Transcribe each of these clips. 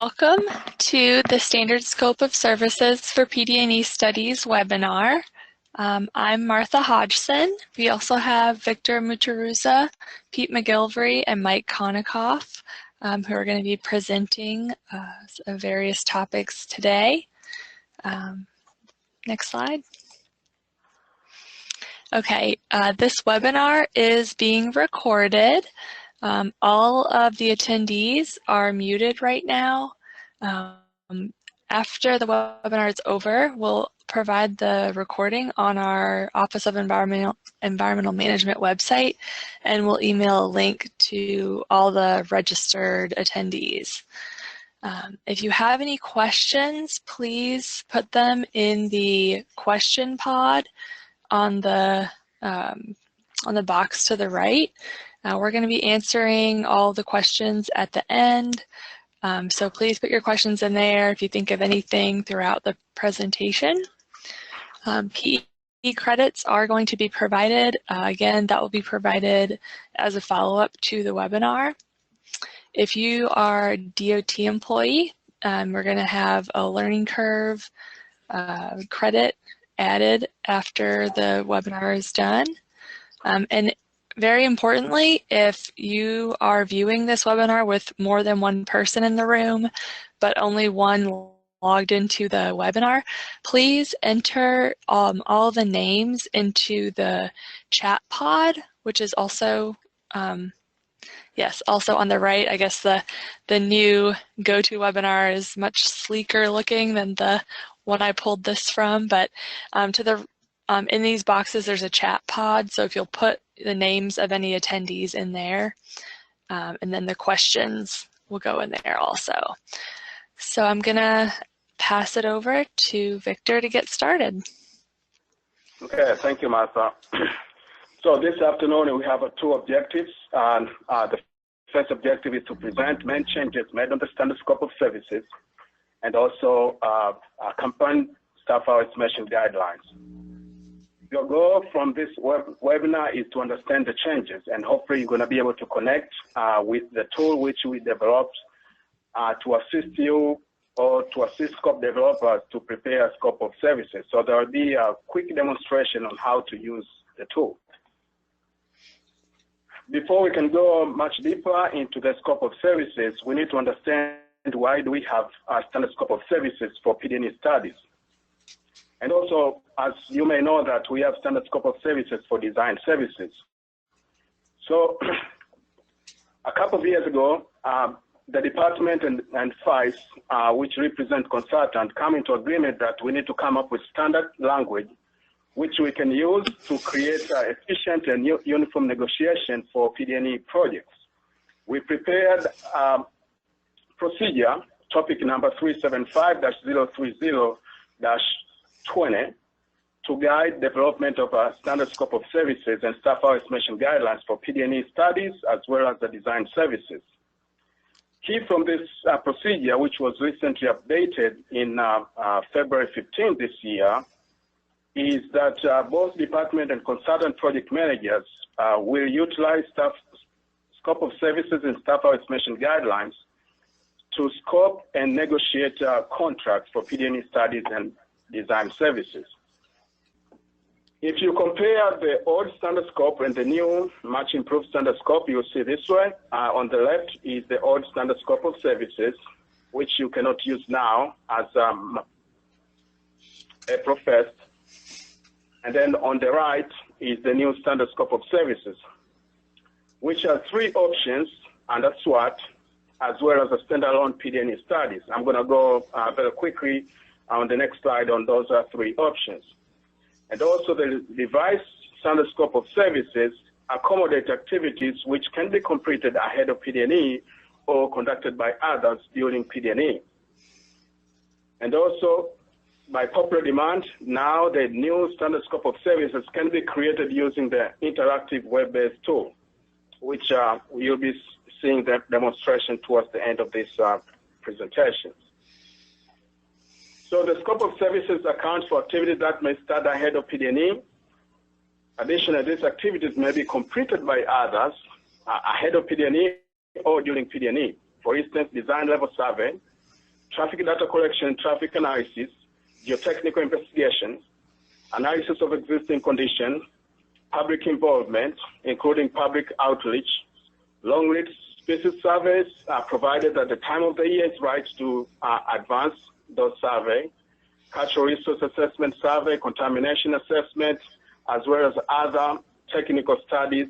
Welcome to the Standard Scope of Services for PD&E Studies webinar. I'm Martha Hodgson. We also have Victor Mucharuza, Pete McGilvery, and Mike Konikoff, who are going to be presenting various topics today. Next slide. Okay, this webinar is being recorded. All of the attendees are muted right now. After the webinar is over, we'll provide the recording on our Office of Environmental Management website, and we'll email a link to all the registered attendees. If you have any questions, please put them in the question pod on the box to the right. We're going to be answering all the questions at the end, so please put your questions in there if you think of anything throughout the presentation. PE credits are going to be provided. Again, that will be provided as a follow-up to the webinar. If you are a DOT employee, we're going to have a learning curve credit added after the webinar is done. And very importantly, if you are viewing this webinar with more than one person in the room, but only one logged into the webinar, please enter all the names into the chat pod, which is also, yes, also on the right. I guess the new GoToWebinar is much sleeker looking than the one I pulled this from, but in these boxes there's a chat pod, so if you'll put the names of any attendees in there, and then the questions will go in there also. So I'm gonna pass it over to Victor to get started. Okay, thank you, Martha. So this afternoon we have two objectives. And the first objective is to present main changes made on the standard scope of services, and also accompany staff hour estimation guidelines. Your goal from this webinar is to understand the changes, and hopefully you're going to be able to connect with the tool which we developed to assist you or to assist scope developers to prepare a scope of services. So there will be a quick demonstration on how to use the tool. Before we can go much deeper into the scope of services, we need to understand why do we have a standard scope of services for PD&E studies. And also, as you may know, that we have standard scope of services for design services. So a couple of years ago, the department and FICE, which represent consultants, come into agreement that we need to come up with standard language which we can use to create efficient and uniform negotiation for PD&E projects. We prepared procedure, topic number 375-030-20, to guide development of a standard scope of services and staff hour estimation guidelines for PD&E studies as well as the design services. Key from this procedure, which was recently updated in February 15 this year, is that both department and consultant project managers will utilize staff scope of services and staff hour estimation guidelines to scope and negotiate contracts for PD&E studies and design services. If you compare the old standard scope and the new much improved standard scope, you'll see this way. On the left is the old standard scope of services, which you cannot use now as April 1st. And then on the right is the new standard scope of services, which has three options under SWOT, as well as a standalone PD&E studies. I'm going to go very quickly on the next slide on those three options. And also the revised standard scope of services accommodate activities which can be completed ahead of PD&E or conducted by others during PD&E. And also, by popular demand, now the new standard scope of services can be created using the interactive web-based tool, which you'll be seeing the demonstration towards the end of this presentation. So the scope of services accounts for activities that may start ahead of PD&E. Additionally, these activities may be completed by others ahead of PD&E or during PD&E. For instance, design level survey traffic data collection, traffic analysis, geotechnical investigation, analysis of existing conditions, public involvement, including public outreach, long-read species surveys provided at the time of the year is right to advance those surveys, cultural resource assessment survey, contamination assessment, as well as other technical studies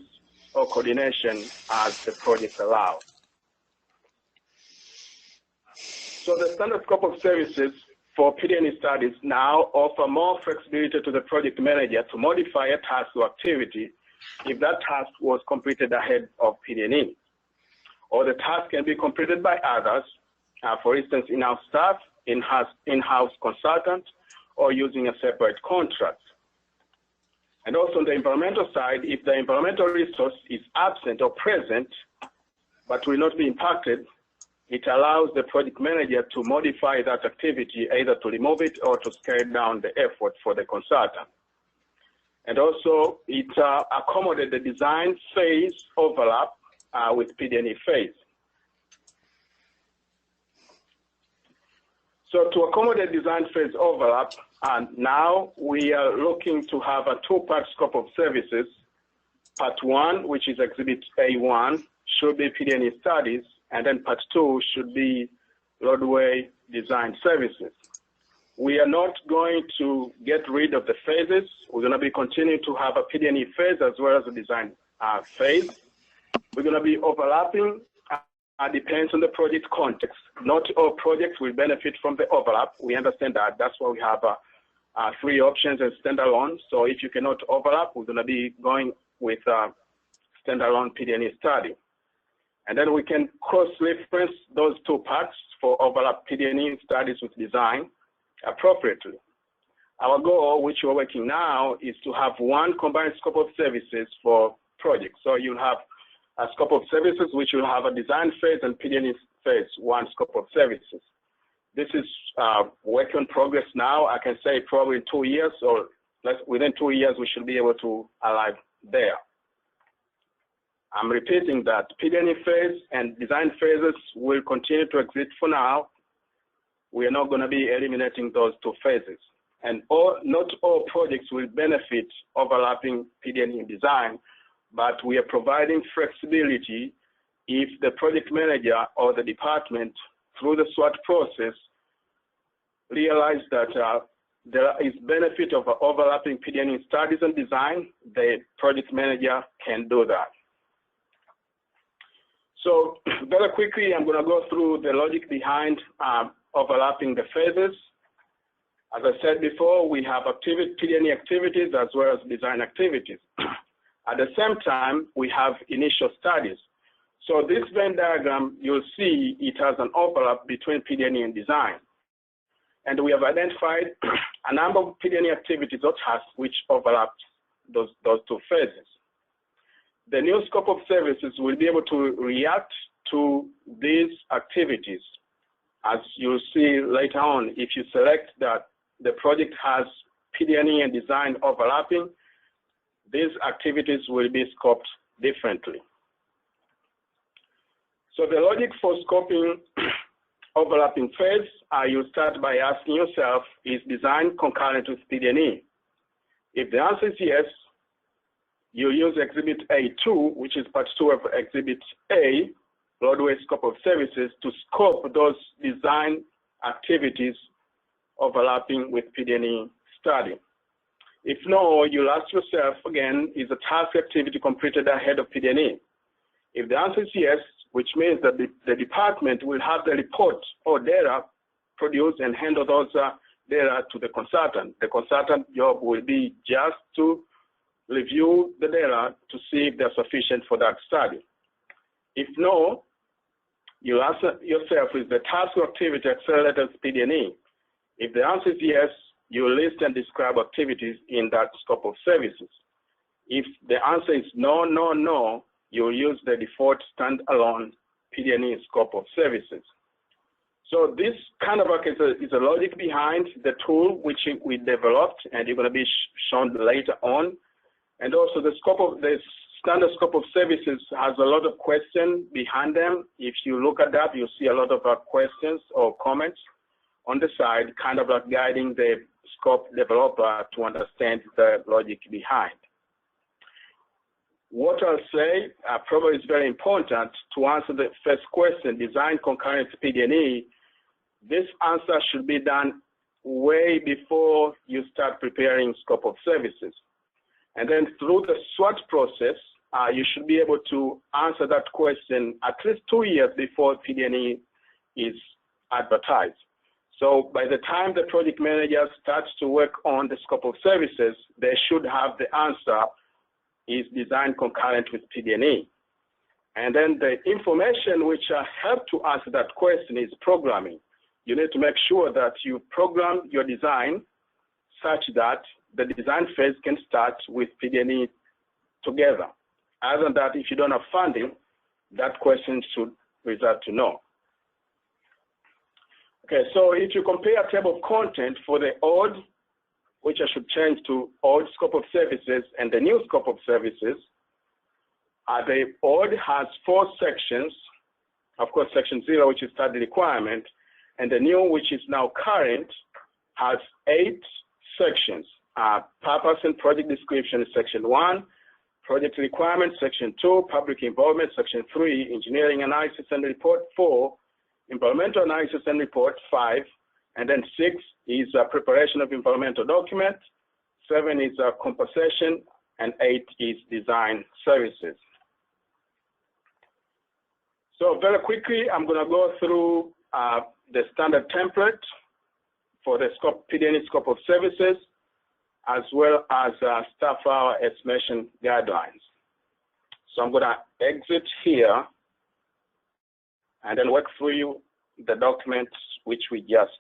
or coordination as the project allows. So the standard scope of services for PD&E studies now offer more flexibility to the project manager to modify a task or activity if that task was completed ahead of PD&E. Or the task can be completed by others, for instance, in-house staff, in-house consultant, or using a separate contract. And also on the environmental side, if the environmental resource is absent or present, but will not be impacted, it allows the project manager to modify that activity, either to remove it or to scale down the effort for the consultant. And also, it accommodates the design phase overlap with PD&E phase. So to accommodate design phase overlap, now we are looking to have a two-part scope of services. Part 1, which is Exhibit A1, should be PD&E studies, and then Part 2 should be roadway design services. We are not going to get rid of the phases. We're going to be continuing to have a PD&E phase as well as a design phase. We're going to be overlapping. Depends on the project context. Not all projects will benefit from the overlap. We understand that. That's why we have 3 options and standalone. So if you cannot overlap, we're going to be going with standalone PD&E study. And then we can cross-reference those 2 parts for overlap PD&E studies with design appropriately. Our goal, which we're working now, is to have one combined scope of services for projects. So you'll have a scope of services, which will have a design phase and PD&E phase, one scope of services. This is work in progress now. I can say probably in 2 years or within 2 years, we should be able to arrive there. I'm repeating that PD&E phase and design phases will continue to exist for now. We are not going to be eliminating those 2 phases. And not all projects will benefit overlapping PD&E design, but we are providing flexibility if the project manager or the department, through the SWOT process, realize that there is benefit of overlapping PD&E studies and design, the project manager can do that. So very quickly, I'm going to go through the logic behind overlapping the phases. As I said before, we have PD&E activities as well as design activities. At the same time, we have initial studies. So this Venn diagram, you'll see it has an overlap between PD&E and design. And we have identified a number of PD&E activities or tasks which overlap those 2 phases. The new scope of services will be able to react to these activities. As you'll see later on, if you select that the project has PD&E and design overlapping, these activities will be scoped differently. So the logic for scoping overlapping phase, you start by asking yourself, is design concurrent with PD&E? If the answer is yes, you use Exhibit A2, which is Part 2 of Exhibit A, roadway scope of services, to scope those design activities overlapping with PD&E study. If no, you'll ask yourself again, is the task activity completed ahead of PD&E? If the answer is yes, which means that the department will have the report or data produced and handle those data to the consultant. The consultant job will be just to review the data to see if they're sufficient for that study. If no, you ask yourself, is the task or activity accelerated PD&E? If the answer is yes, you list and describe activities in that scope of services. If the answer is no, no, no, you'll use the default standalone PD&E scope of services. So this kind of is a logic behind the tool which we developed, and you're going to be shown later on. And also the standard scope of services has a lot of questions behind them. If you look at that, you'll see a lot of questions or comments on the side, kind of like guiding the scope developer to understand the logic behind. What I'll say probably is very important to answer the first question, design concurrent PD&E. This answer should be done way before you start preparing scope of services. And then through the SWOT process, you should be able to answer that question at least 2 years before PD&E is advertised. So by the time the project manager starts to work on the scope of services, they should have the answer is designed concurrent with PD&E. And then the information which help to answer that question is programming. You need to make sure that you program your design such that the design phase can start with PD&E together. Other than that, if you don't have funding, that question should result to no. Okay, so if you compare table of content for the old, which I should change to old scope of services, and the new scope of services, the old has 4 sections, of course, section 0, which is study requirement, and the new, which is now current, has 8 sections. Purpose and project description is section 1, project requirements, section 2, public involvement, section 3, engineering analysis and report 4, environmental analysis and report 5, and then 6 is preparation of environmental document, 7 is compensation, and 8 is design services. So very quickly, I'm going to go through the standard template for the scope, PD&E scope of services, as well as staff hour estimation guidelines. So I'm going to exit here and then work through you the documents which we just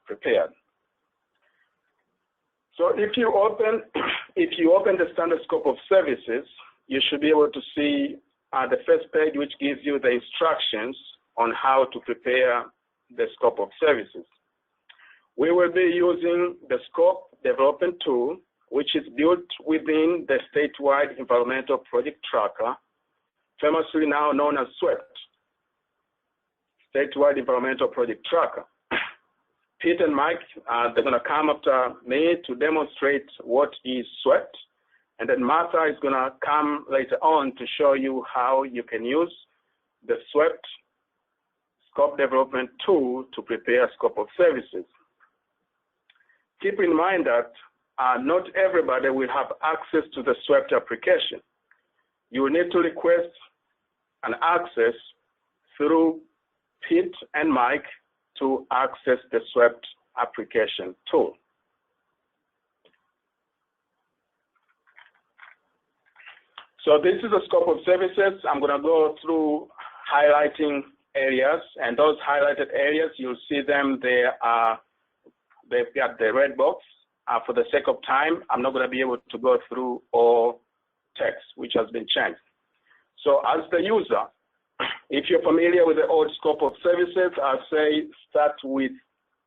prepared. So if you open the standard scope of services, you should be able to see the first page, which gives you the instructions on how to prepare the scope of services. We will be using the scope development tool, which is built within the statewide environmental project tracker, famously now known as SWEPT, statewide environmental project tracker. Pete and Mike, they're going to come after me to demonstrate what is SWEPT, and then Martha is going to come later on to show you how you can use the SWEPT scope development tool to prepare scope of services. Keep in mind that not everybody will have access to the SWEPT application. You will need to request an access through Pete and Mike to access the SWEPT application tool. So this is the scope of services. I'm going to go through highlighting areas, and those highlighted areas, you'll see them there. They've got the red box. For the sake of time, I'm not going to be able to go through all text which has been changed. So as the user, if you're familiar with the old scope of services, I'll say start with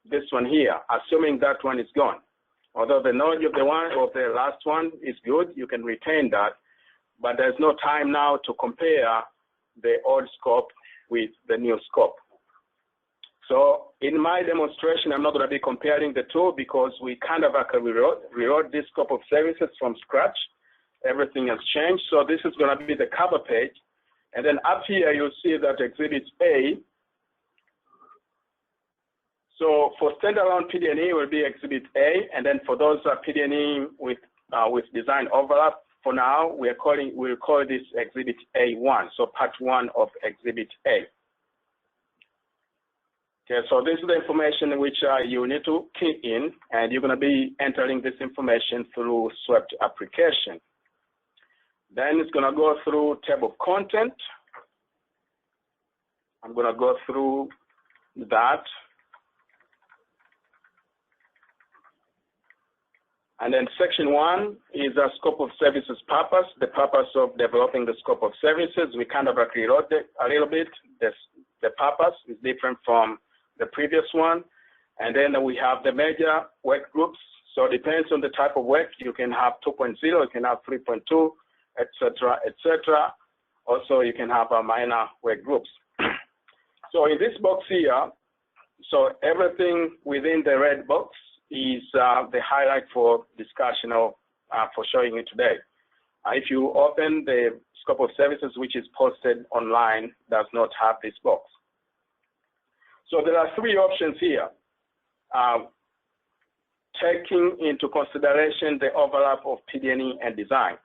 this one here, assuming that one is gone. Although the knowledge of the one or the last one is good, you can retain that, but there's no time now to compare the old scope with the new scope. So in my demonstration, I'm not going to be comparing the two because we kind of rewrote this scope of services from scratch. Everything has changed. So this is going to be the cover page. And then up here, you'll see that Exhibit A. So for standalone PD&E will be Exhibit A. And then for those PD&E with design overlap, for now, we'll call this Exhibit A1. So part 1 of Exhibit A. Okay, so this is the information which you need to key in, and you're going to be entering this information through SWEPT application. Then it's going to go through table of content. I'm going to go through that. And then section 1 is a scope of services purpose, the purpose of developing the scope of services. We kind of rewrote it a little bit. The purpose is different from the previous one. And then we have the major work groups. So it depends on the type of work. You can have 2.0, you can have 3.2, etc., etc. Also, you can have minor work groups. So in this box here, so everything within the red box is the highlight for discussion or for showing you today. If you open the scope of services, which is posted online, does not have this box. So there are three options here. Taking into consideration the overlap of PD&E and design.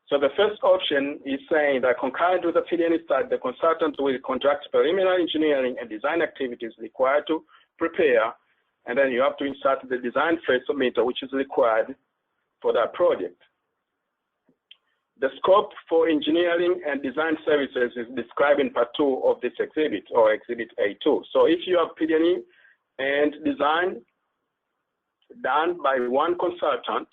So the first option is saying that concurrent with the PD&E study, the consultant will conduct preliminary engineering and design activities required to prepare, and then you have to insert the design phase submitter, which is required for that project. The scope for engineering and design services is described in part 2 of this exhibit, or exhibit A2. So if you have PD&E and design done by one consultant,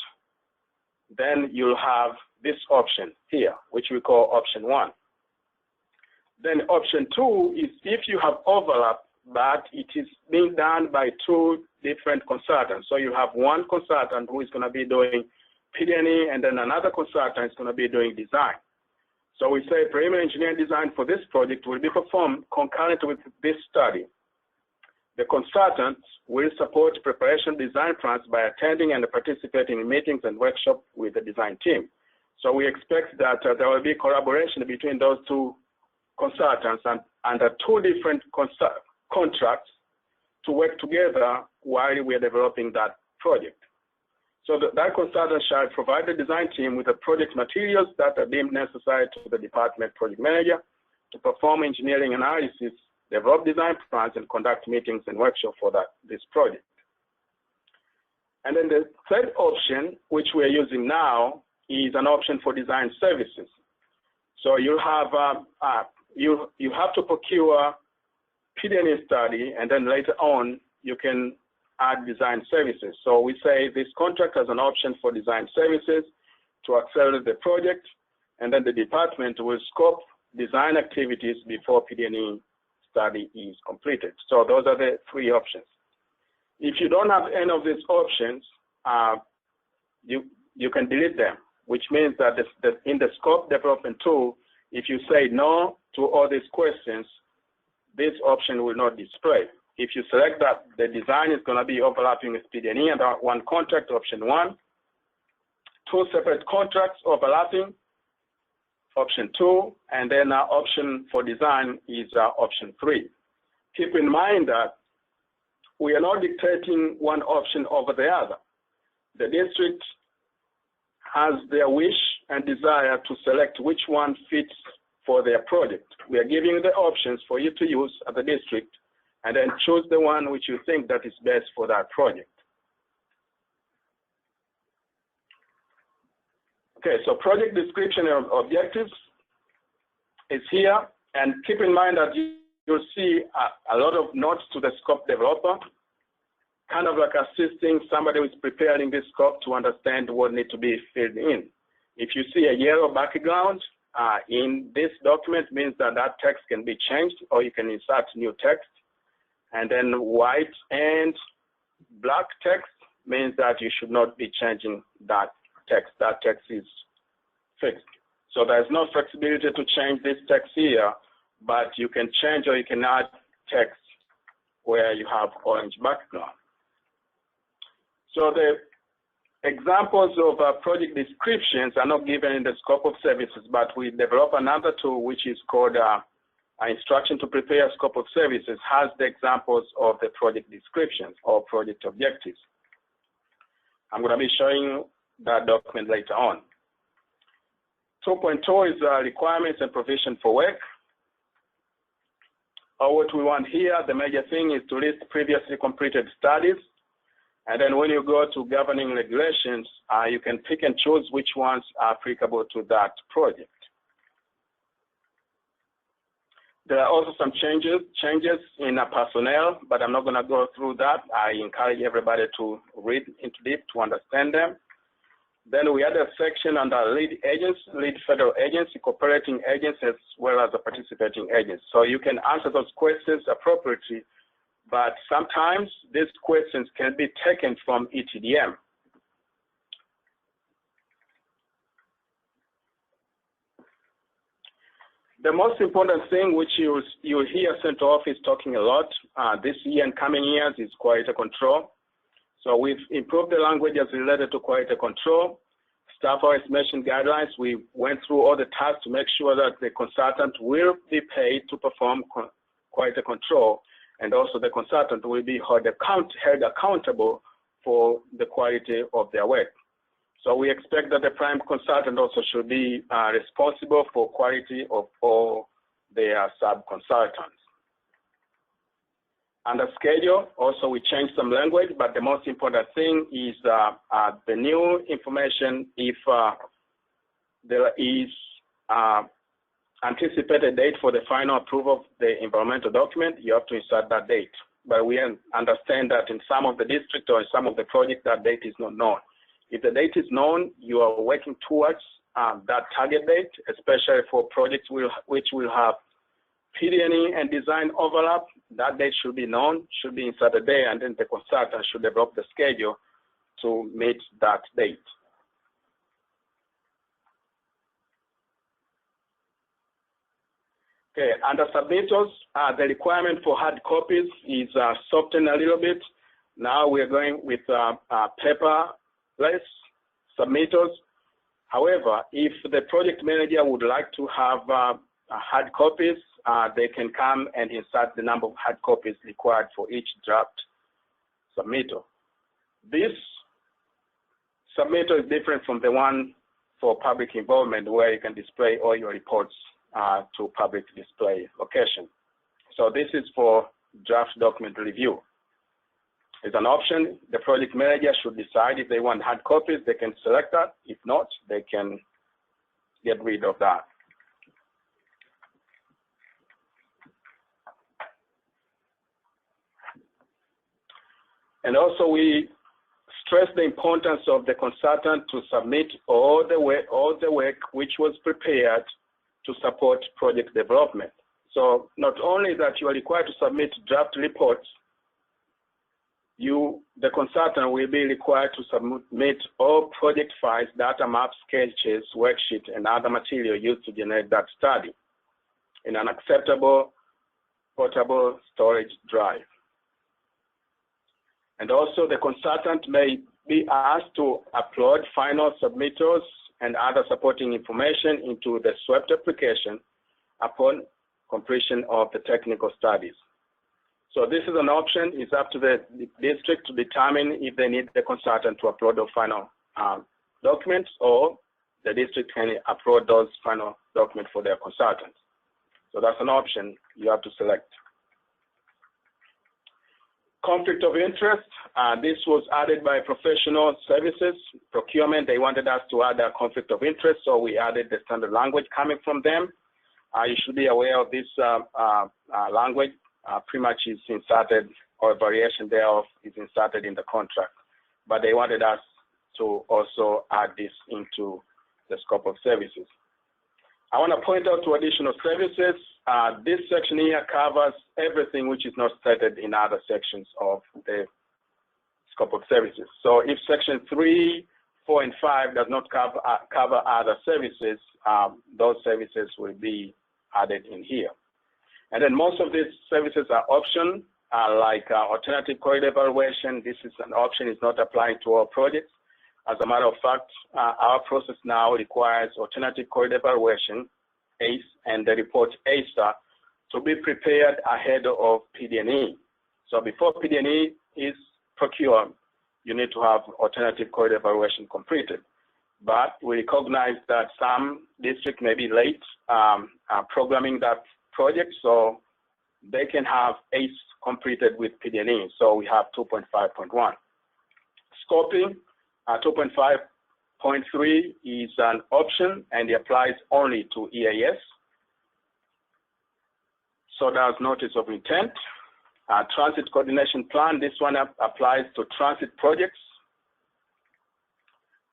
then you'll have this option here, which we call option 1. Then option 2 is if you have overlap, but it is being done by 2 different consultants. So you have one consultant who is going to be doing PD&E, and then another consultant is going to be doing design. So we say preliminary engineering design for this project will be performed concurrent with this study. The consultants will support preparation design plans by attending and participating in meetings and workshops with the design team. So we expect that there will be collaboration between those 2 consultants and under 2 different contracts to work together while we are developing that project. So that consultant shall provide the design team with the project materials that are deemed necessary to the department project manager to perform engineering analysis, develop design plans, and conduct meetings and workshops for this project. And then the third option, which we're using now, is an option for design services. So you have you have to procure PD&E study, and then later on you can add design services. So we say this contract has an option for design services to accelerate the project, and then the department will scope design activities before PD&E study is completed. So those are the 3 options. If you don't have any of these options, you can delete them, which means that in the scope development tool, if you say no to all these questions, this option will not display. If you select that the design is going to be overlapping with PD&E and one contract, option 1, 2 separate contracts overlapping, option 2, and then our option for design is option 3. Keep in mind that we are not dictating one option over the other. The district has their wish and desire to select which one fits for their project. We are giving you the options for you to use at the district, and then choose the one which you think that is best for that project. Okay, so project description and objectives is here, and keep in mind that you'll see a lot of notes to the scope developer, kind of like assisting somebody who is preparing this scope to understand what needs to be filled in. If you see a yellow background in this document, means that that text can be changed, or you can insert new text. And then white and black text means that you should not be changing that text. That text is fixed. So there's no flexibility to change this text here, but you can change or you can add text where you have orange background. So the examples of project descriptions are not given in the scope of services, but we develop another tool which is called instruction to prepare scope of services, has the examples of the project descriptions or project objectives. I'm going to be showing that document later on. 2.2 is requirements and provision for work. What we want here, the major thing is to list previously completed studies. And then when you go to governing regulations, you can pick and choose which ones are applicable to that project. There are also some changes in personnel, but I'm not going to go through that. I encourage everybody to read into deep to understand them. Then we add a section under lead agents, lead federal agency, cooperating agents, as well as the participating agents. So you can answer those questions appropriately, but sometimes these questions can be taken from ETDM. The most important thing which you'll hear Central Office talking a lot this year and coming years is quality control. So we've improved the languages related to quality control. Staff hour estimation guidelines, we went through all the tasks to make sure that the consultant will be paid to perform quality control, and also the consultant will be held accountable for the quality of their work. So we expect that the prime consultant also should be responsible for quality of all their sub-consultants. Under schedule, also we changed some language, but the most important thing is the new information. If there is anticipated date for the final approval of the environmental document, you have to insert that date. But we understand that in some of the districts or in some of the projects, that date is not known. If the date is known, you are working towards that target date, especially for projects which will have PD&E and design overlap. That date should be known, should be inserted there, and then the consultant should develop the schedule to meet that date. Okay, under submittals, the requirement for hard copies is softened a little bit. Now we're going with paperless submittals. However, if the project manager would like to have hard copies, they can come and insert the number of hard copies required for each draft submittal. This submittal is different from the one for public involvement, where you can display all your reports to public display location. So this is for draft document review. It's an option. The project manager should decide if they want hard copies, they can select that. If not, they can get rid of that. And also we stress the importance of the consultant to submit all the work which was prepared to support project development. So not only that you are required to submit draft reports, the consultant will be required to submit all project files, data maps, sketches, worksheets, and other material used to generate that study in an acceptable portable storage drive. And also the consultant may be asked to upload final submittals and other supporting information into the SWEPT application upon completion of the technical studies. So this is an option. It's up to the district to determine if they need the consultant to upload the final documents, or the district can upload those final documents for their consultants. So that's an option you have to select. Conflict of interest, this was added by professional services. Procurement, they wanted us to add a conflict of interest, so we added the standard language coming from them. You should be aware of this language. Pretty much is inserted, or a variation thereof is inserted in the contract. But they wanted us to also add this into the scope of services. I want to point out to additional services. This section here covers everything which is not stated in other sections of the scope of services. So if section 3, 4, and 5 does not cover other services, those services will be added in here. And then most of these services are option, like alternative corridor evaluation. This is an option, it's not applying to all projects. As a matter of fact, our process now requires alternative corridor evaluation, ACE, and the report ASA to be prepared ahead of PD&E. So before PD&E is procured, you need to have alternative corridor evaluation completed. But we recognize that some districts may be late programming that project, so they can have ACE completed with PD&E. So we have 2.5.1. Scoping, 2.5.3 is an option, and it applies only to EAS. So does notice of intent. Transit coordination plan, this one applies to transit projects.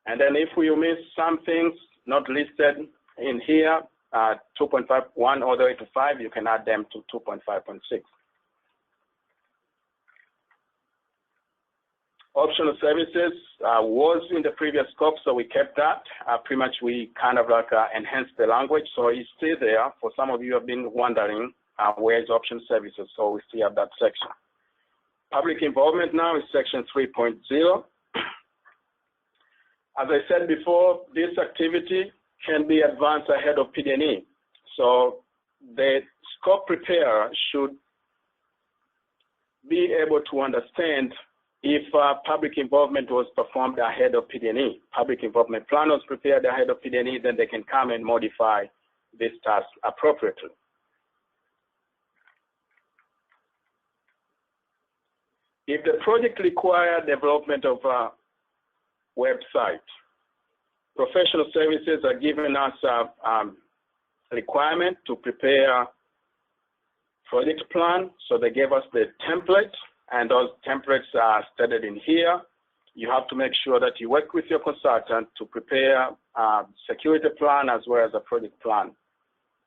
And then if you miss some things not listed in here, 2.5.1 all the way to 5, you can add them to 2.5.6. Optional services was in the previous scope, so we kept that. Pretty much we kind of like enhanced the language, so it's still there. For some of you have been wondering where is optional services, so we still have that section. Public involvement now is section 3.0. As I said before, this activity can be advanced ahead of PD&E. So the scope preparer should be able to understand if public involvement was performed ahead of PD&E. Public involvement plan was prepared ahead of PD&E, then they can come and modify this task appropriately. If the project requires development of a website, professional services are giving us a requirement to prepare project plan. So they gave us the template, and those templates are stated in here. You have to make sure that you work with your consultant to prepare a security plan as well as a project plan.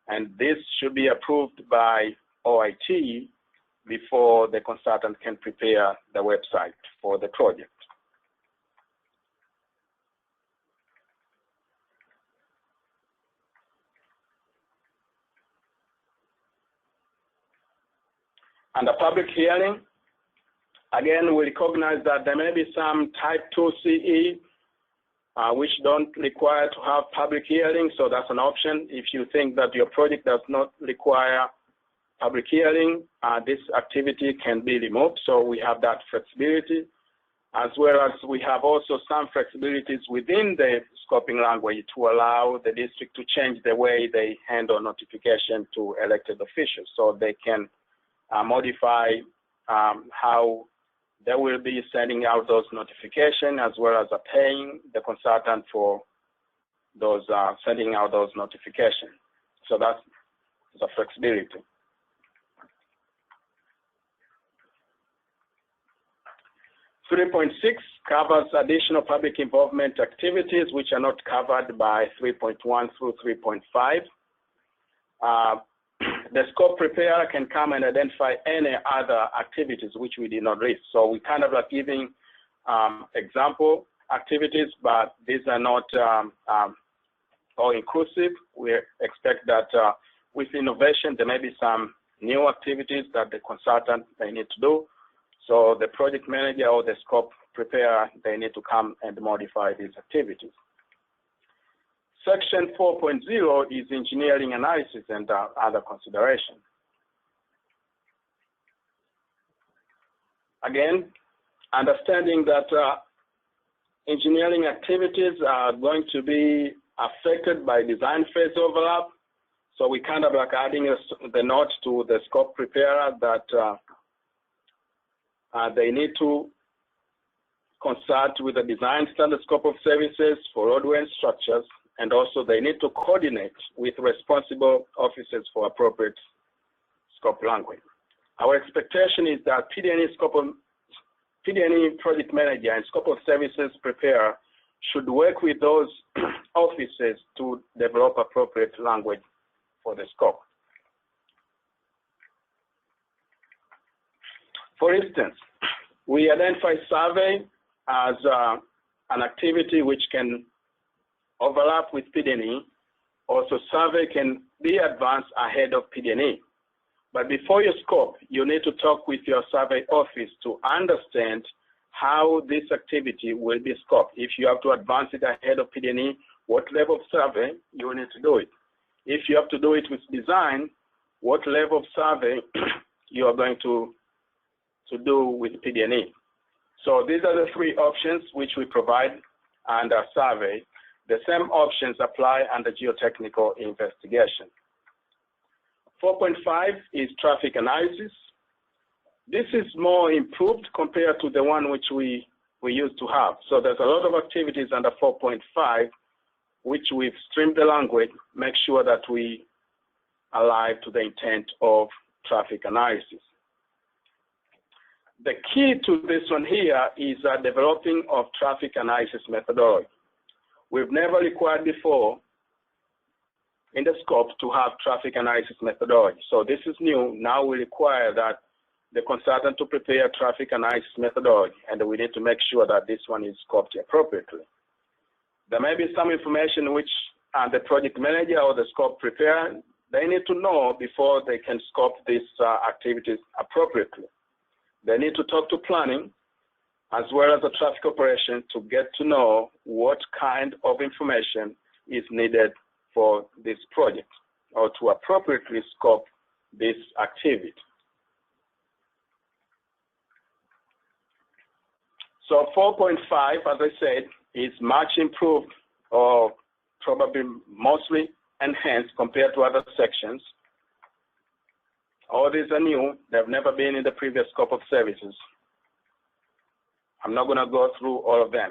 And this should be approved by OIT before the consultant can prepare the website for the project. And the public hearing, again, we recognize that there may be some type 2 CE which don't require to have public hearing, so that's an option. If you think that your project does not require public hearing, this activity can be removed, so we have that flexibility, as well as we have also some flexibilities within the scoping language to allow the district to change the way they handle notification to elected officials, so they can modify how they will be sending out those notifications, as well as paying the consultant for those sending out those notifications. So that's the flexibility. .6 covers additional public involvement activities which are not covered by 3.1 through 3.5. The scope preparer can come and identify any other activities which we did not list. So we kind of like giving example activities, but these are not all inclusive. We expect that with innovation, there may be some new activities that the consultant may need to do. So the project manager or the scope preparer, they need to come and modify these activities. Section 4.0 is engineering analysis and other considerations. Again, understanding that engineering activities are going to be affected by design phase overlap. So we kind of like adding the note to the scope preparer that they need to consult with the design standard scope of services for roadway and structures, and also they need to coordinate with responsible officers for appropriate scope language. Our expectation is that PD&E project manager and scope of services preparer should work with those officers to develop appropriate language for the scope. For instance, we identify survey as an activity which can overlap with PD&E. Also, survey can be advanced ahead of PD&E. But before you scope, you need to talk with your survey office to understand how this activity will be scoped. If you have to advance it ahead of PD&E, what level of survey you need to do it. If you have to do it with design, what level of survey you are going to do with PD&E. So these are the three options which we provide under survey. The same options apply under geotechnical investigation. 4.5 is traffic analysis. This is more improved compared to the one which we used to have. So there's a lot of activities under 4.5 which we've streamed the language, make sure that we align to the intent of traffic analysis. The key to this one here is developing of traffic analysis methodology. We've never required before in the scope to have traffic analysis methodology. So this is new. Now we require that the consultant to prepare traffic analysis methodology, and we need to make sure that this one is scoped appropriately. There may be some information which the project manager or the scope preparer, they need to know before they can scope these activities appropriately. They need to talk to planning as well as the traffic operation to get to know what kind of information is needed for this project or to appropriately scope this activity. So 4.5, as I said, is much improved or probably mostly enhanced compared to other sections. All these are new. They've never been in the previous scope of services. I'm not going to go through all of them.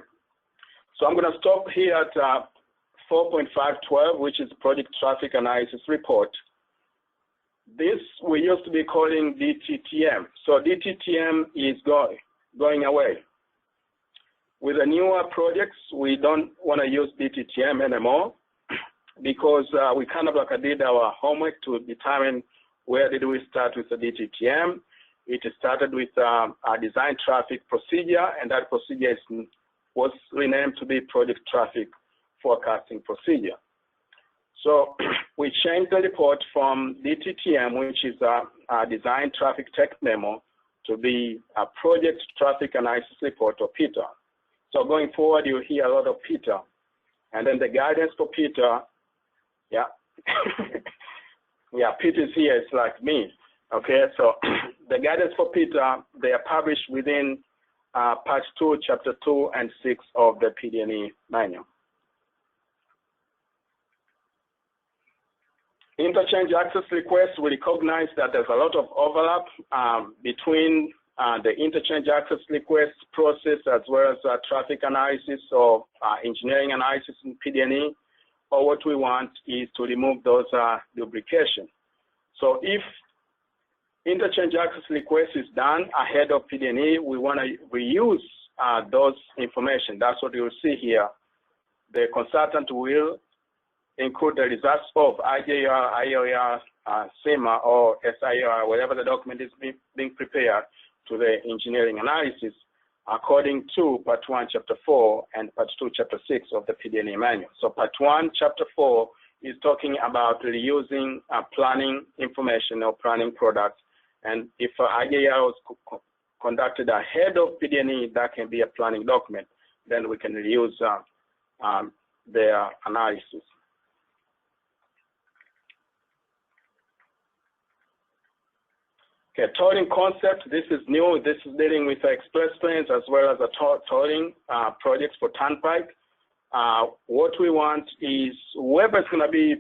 So I'm going to stop here at 4.512, which is Project Traffic Analysis Report. This we used to be calling DTTM. So DTTM is going away. With the newer projects, we don't want to use DTTM anymore because we kind of like did our homework to determine where did we start with the DTTM. It started with a design traffic procedure, and that procedure was renamed to be Project Traffic Forecasting Procedure. So we changed the report from DTTM, which is a Design Traffic Tech Memo, to be a Project Traffic Analysis Report, or PITA. So going forward, you'll hear a lot of PITA. And then the guidance for PITA, yeah. Yeah, PITA is here, it's like me. Okay, so the guidance for PITA, they are published within Part 2, Chapter 2 and 6 of the PD&E manual. Interchange access requests, we recognize that there's a lot of overlap between the interchange access request process as well as traffic analysis or engineering analysis in PD&E. Or what we want is to remove those duplication. So if interchange access request is done ahead of PD&E, we want to reuse those information. That's what you'll see here. The consultant will include the results of IJR, IOR, SEMA, or SIR, whatever the document is being prepared, to the engineering analysis according to Part 1, Chapter 4, and Part 2, Chapter 6 of the PD&E manual. So Part 1, Chapter 4 is talking about reusing planning information or planning products. And if IJR was conducted ahead of PD&E, that can be a planning document. Then we can reuse their analysis. Okay, tolling concept, this is new. This is dealing with express lanes as well as the tolling projects for turnpike. What we want is whoever's going to be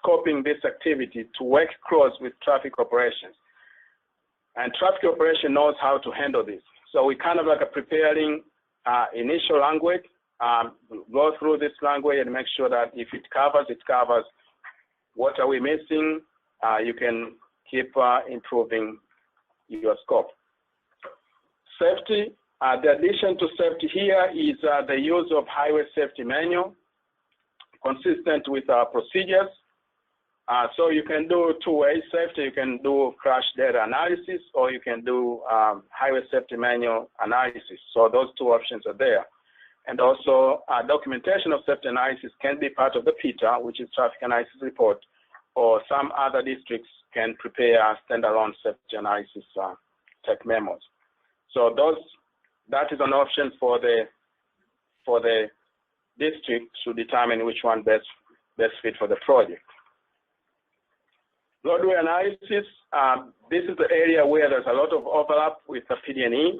scoping this activity to work close with traffic operations. And traffic operation knows how to handle this. So we kind of like preparing initial language, go through this language and make sure that if it covers, it covers. What are we missing? You can keep improving your scope. Safety, the addition to safety here is the use of highway safety manual, consistent with our procedures. So you can do two-way safety. You can do crash data analysis, or you can do highway safety manual analysis. So those two options are there. And also documentation of safety analysis can be part of the PITA, which is traffic analysis report, or some other districts can prepare standalone safety analysis tech memos. So that is an option for the district to determine which one best fit for the project. Roadway analysis, this is the area where there's a lot of overlap with the PD&E.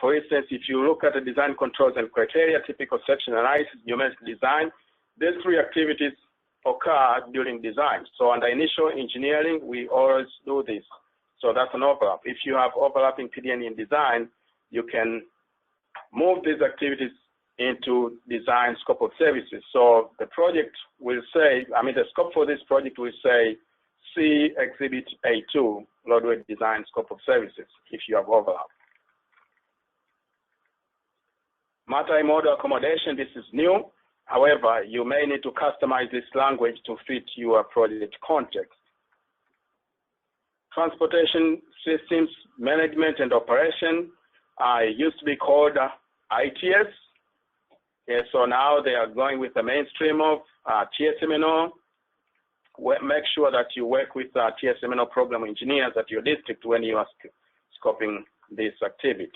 For instance, if you look at the design controls and criteria, typical section analysis, geometric design, these three activities occur during design. So under initial engineering, we always do this. So that's an overlap. If you have overlapping PD&E in design, you can move these activities into design scope of services. So the project will say, the scope for this project will say, see Exhibit A2, roadway design scope of services, if you have overlap. Multimodal accommodation, this is new. However, you may need to customize this language to fit your project context. Transportation Systems Management and Operation. It used to be called ITS. Okay, so now they are going with the mainstream of TSMNO. Make sure that you work with TSMNO program engineers at your district when you are scoping this activity.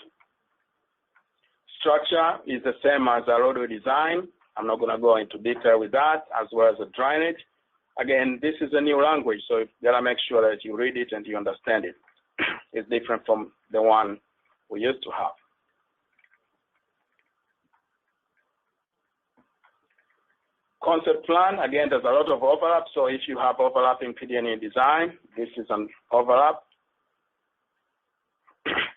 Structure is the same as a roadway design. I'm not going to go into detail with that, as well as the drainage. Again, this is a new language, so you gotta make sure that you read it and you understand it. It's different from the one we used to have. Concept plan, again, there's a lot of overlap, so if you have overlapping PD&E design, this is an overlap.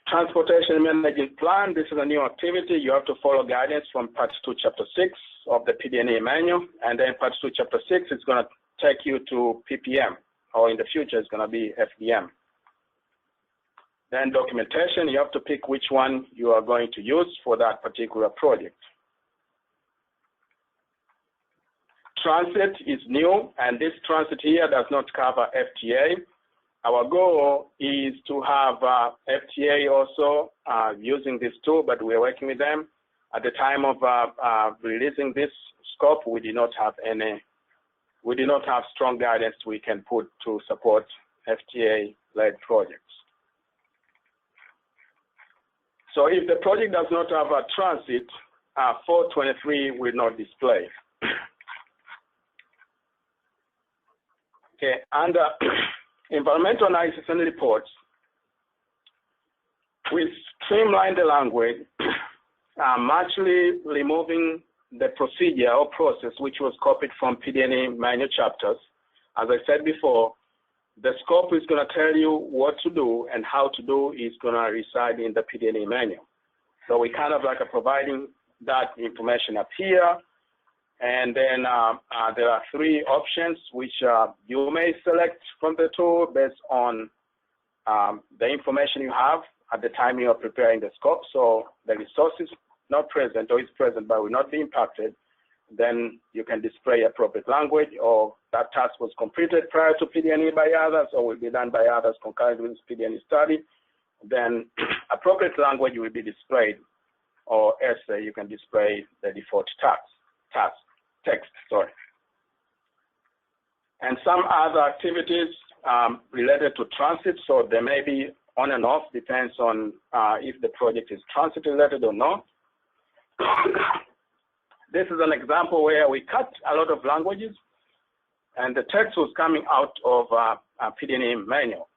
Transportation Management Plan, this is a new activity. You have to follow guidance from Part 2, Chapter 6 of the PD&E manual, and then Part 2, Chapter 6 is going to take you to PPM, or in the future it's going to be FDM. Then documentation, you have to pick which one you are going to use for that particular project. Transit is new, and this transit here does not cover FTA. Our goal is to have FTA also using this tool, but we're working with them. At the time of releasing this scope, we did not have strong guidance we can put to support FTA-led projects. So if the project does not have a transit, 423 will not display. Okay, under environmental analysis and reports, we streamline the language, actually removing the procedure or process which was copied from PD&E manual chapters. As I said before, the scope is going to tell you what to do, and how to do is going to reside in the PD&E manual. So we kind of like are providing that information up here. And then there are three options which you may select from the tool based on the information you have at the time you are preparing the scope. So the resource is not present, or is present but will not be impacted. Then you can display appropriate language, or that task was completed prior to PD&E by others, or will be done by others concurrent with this PD&E study. Then appropriate language will be displayed, or else you can display the default text. And some other activities related to transit, so they may be on and off, depends on if the project is transit related or not. This is an example where we cut a lot of languages, and the text was coming out of PD&E manual,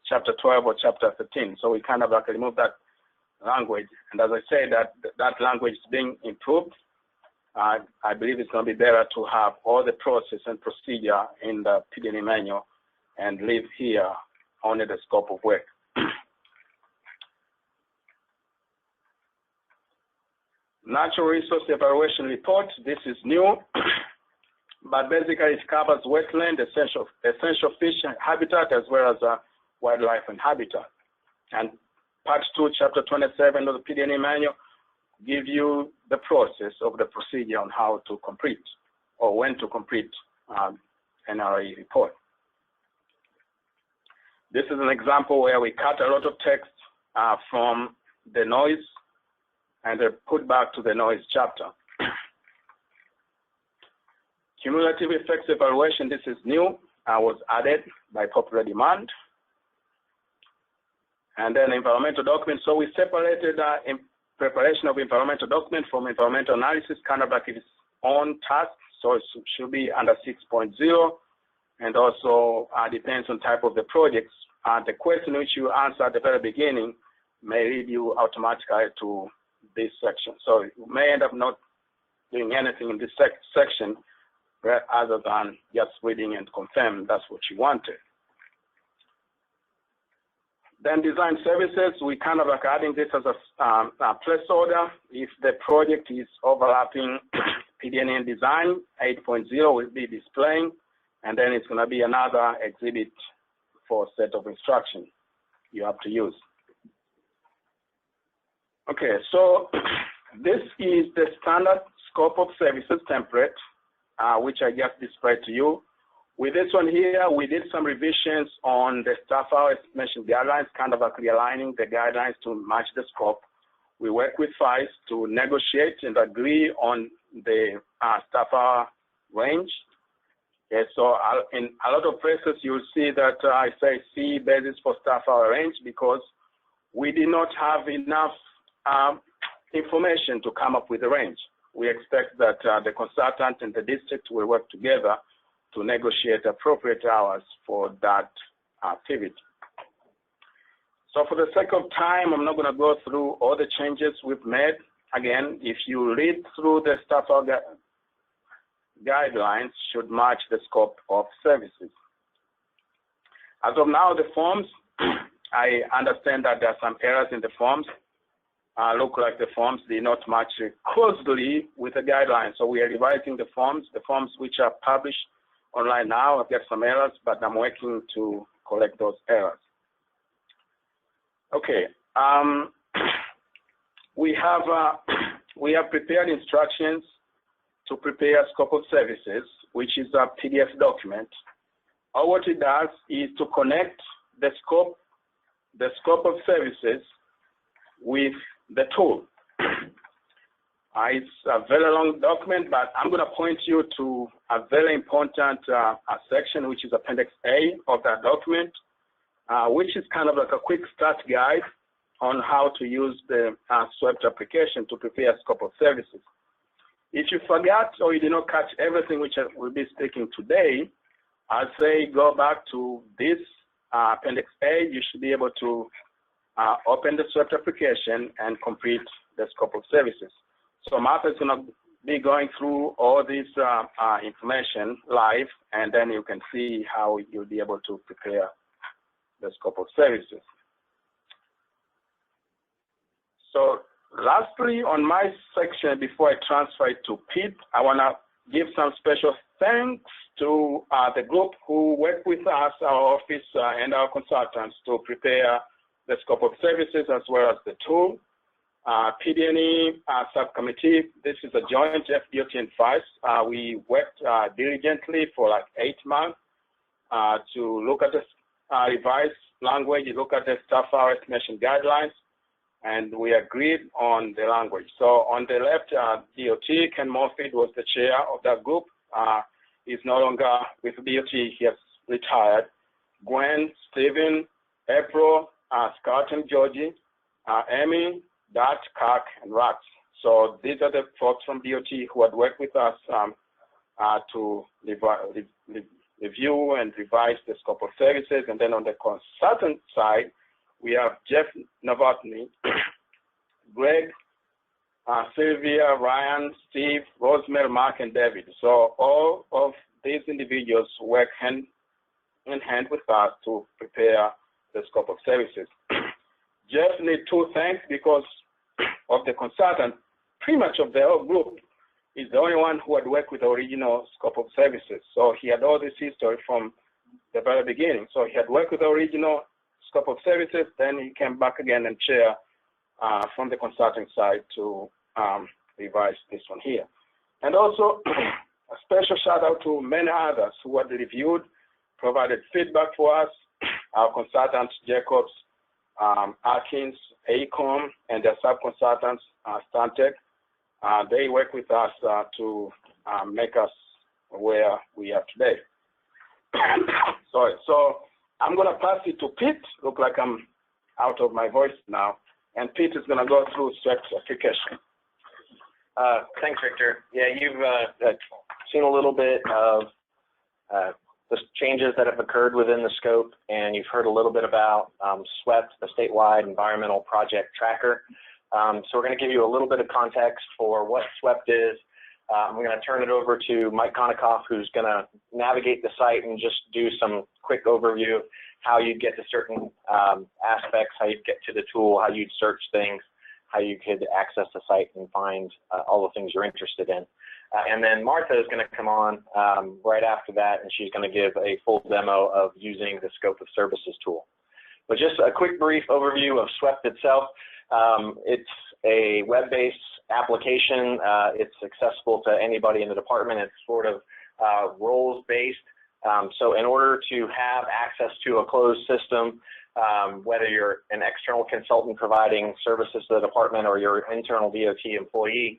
chapter 12 or chapter 13. So we kind of like remove that language. And as I say, that language is being improved. I believe it's going to be better to have all the process and procedure in the PD&E manual and leave here only the scope of work. Natural Resource Evaluation Report, this is new, but basically it covers wetland, essential fish habitat, as well as wildlife and habitat. And Part 2, Chapter 27 of the PD&E manual give you the process of the procedure on how to complete, or when to complete NRE report. This is an example where we cut a lot of text from the noise and put back to the noise chapter. Cumulative effects evaluation, this is new, was added by popular demand. And then environmental documents. So we separated preparation of environmental document from environmental analysis, kind of like its own task. So it should be under 6.0, and also depends on type of the projects. The question which you answer at the very beginning may lead you automatically to this section. So you may end up not doing anything in this section other than just reading and confirm that's what you wanted. Then design services, we kind of like adding this as a placeholder. If the project is overlapping PD&E design, 8.0 will be displaying, and then it's going to be another exhibit for set of instructions you have to use. Okay, so this is the standard scope of services template, which I just displayed to you. With this one here, we did some revisions on the staff hour estimation guidelines, kind of realigning the guidelines to match the scope. We work with FICE to negotiate and agree on the staff hour range. Okay, so in a lot of places, you'll see that I say C basis for staff hour range because we did not have enough information to come up with a range. We expect that the consultant and the district will work together to negotiate appropriate hours for that activity. So for the sake of time, I'm not going to go through all the changes we've made. Again, if you read through the staff hour guidelines, should match the scope of services. As of now, the forms, I understand that there are some errors in the forms. Look like the forms did not match closely with the guidelines. So we are revising the forms which are published online now. I've got some errors, but I'm working to correct those errors. Okay, we have prepared instructions to prepare scope of services, which is a PDF document. Or what it does is to connect the scope of services with the tool. It's a very long document, but I'm going to point you to a very important section, which is Appendix A of that document, which is kind of like a quick start guide on how to use the SWEPT application to prepare scope of services. If you forgot or you did not catch everything which I will be speaking today, I'd say go back to this Appendix A. You should be able to open the SWEPT application and complete the scope of services. So Martha is going to be going through all this information live, and then you can see how you'll be able to prepare the scope of services. So lastly, on my section, before I transfer it to Pete, I want to give some special thanks to the group who work with us, our office and our consultants to prepare the scope of services as well as the tool. PD&E subcommittee, this is a joint FDOT and FICE. We worked diligently for like 8 months to look at the revised language, look at the staff hour estimation guidelines, and we agreed on the language. So on the left, DOT, Ken Moffitt was the chair of that group. He's no longer with DOT, he has retired. Gwen, Stephen, April, Scott and Georgie, Amy, Dart, Kirk, and Rax. So these are the folks from DOT who had worked with us to review and revise the scope of services. And then on the consultant side, we have Jeff Novotny, Greg, Sylvia, Ryan, Steve, Rosemary, Mark, and David. So all of these individuals work hand in hand with us to prepare the scope of services. Jeff needs 2 thanks because of the consultant. Pretty much of the whole group is the only one who had worked with the original scope of services. So he had all this history from the very beginning. So he had worked with the original scope of services, then he came back again and chair from the consulting side to revise this one here. And also a special shout out to many others who had reviewed, provided feedback for us, our consultants, Jacobs, Atkins, AECOM, and their sub-consultants, Stantec. They work with us to make us where we are today. Sorry, so I'm going to pass it to Pete. Look like I'm out of my voice now. And Pete is going to go through SWEPT application. Thanks, Victor. Yeah, you've seen a little bit of the changes that have occurred within the scope, and you've heard a little bit about SWEPT, the statewide environmental project tracker. So we're going to give you a little bit of context for what SWEPT is. We're going to turn it over to Mike Konikoff, who's going to navigate the site and just do some quick overview of how you get to certain aspects, how you get to the tool, how you'd search things, how you could access the site and find all the things you're interested in. And then Martha is going to come on right after that, and she's going to give a full demo of using the Scope of Services tool. But just a quick brief overview of SWEPT itself. It's a web-based application. It's accessible to anybody in the department. It's sort of roles-based. So in order to have access to a closed system, whether you're an external consultant providing services to the department or you're an internal DOT employee,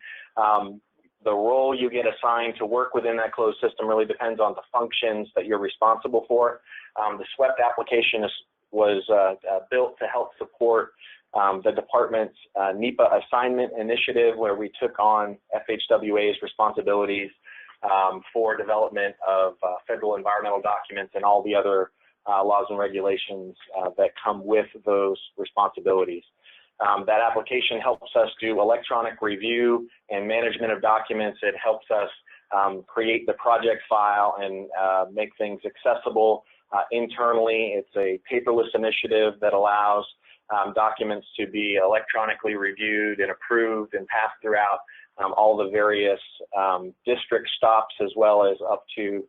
the role you get assigned to work within that closed system really depends on the functions that you're responsible for. The SWEPT application was built to help support the department's NEPA assignment initiative, where we took on FHWA's responsibilities for development of federal environmental documents and all the other laws and regulations that come with those responsibilities. That application helps us do electronic review and management of documents. It helps us create the project file and make things accessible internally. It's a paperless initiative that allows documents to be electronically reviewed and approved and passed throughout all the various district stops, as well as up to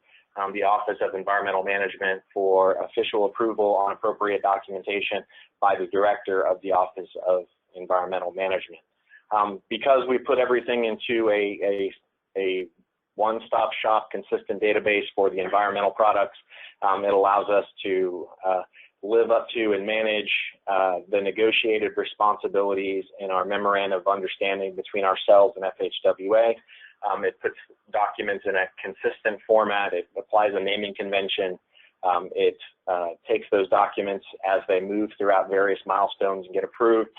the Office of Environmental Management for official approval on appropriate documentation by the Director of the Office of Environmental Management. Because we put everything into a one-stop shop consistent database for the environmental products, it allows us to live up to and manage the negotiated responsibilities in our memorandum of understanding between ourselves and FHWA. It puts documents in a consistent format. It applies a naming convention. It takes those documents as they move throughout various milestones and get approved.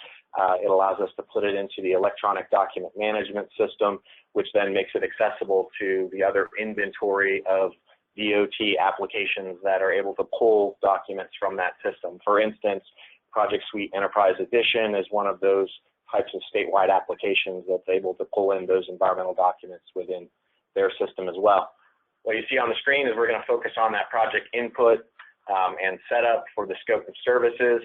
It allows us to put it into the electronic document management system, which then makes it accessible to the other inventory of DOT applications that are able to pull documents from that system. For instance, Project Suite Enterprise Edition is one of those types of statewide applications that's able to pull in those environmental documents within their system as well. What you see on the screen is we're going to focus on that project input and setup for the scope of services.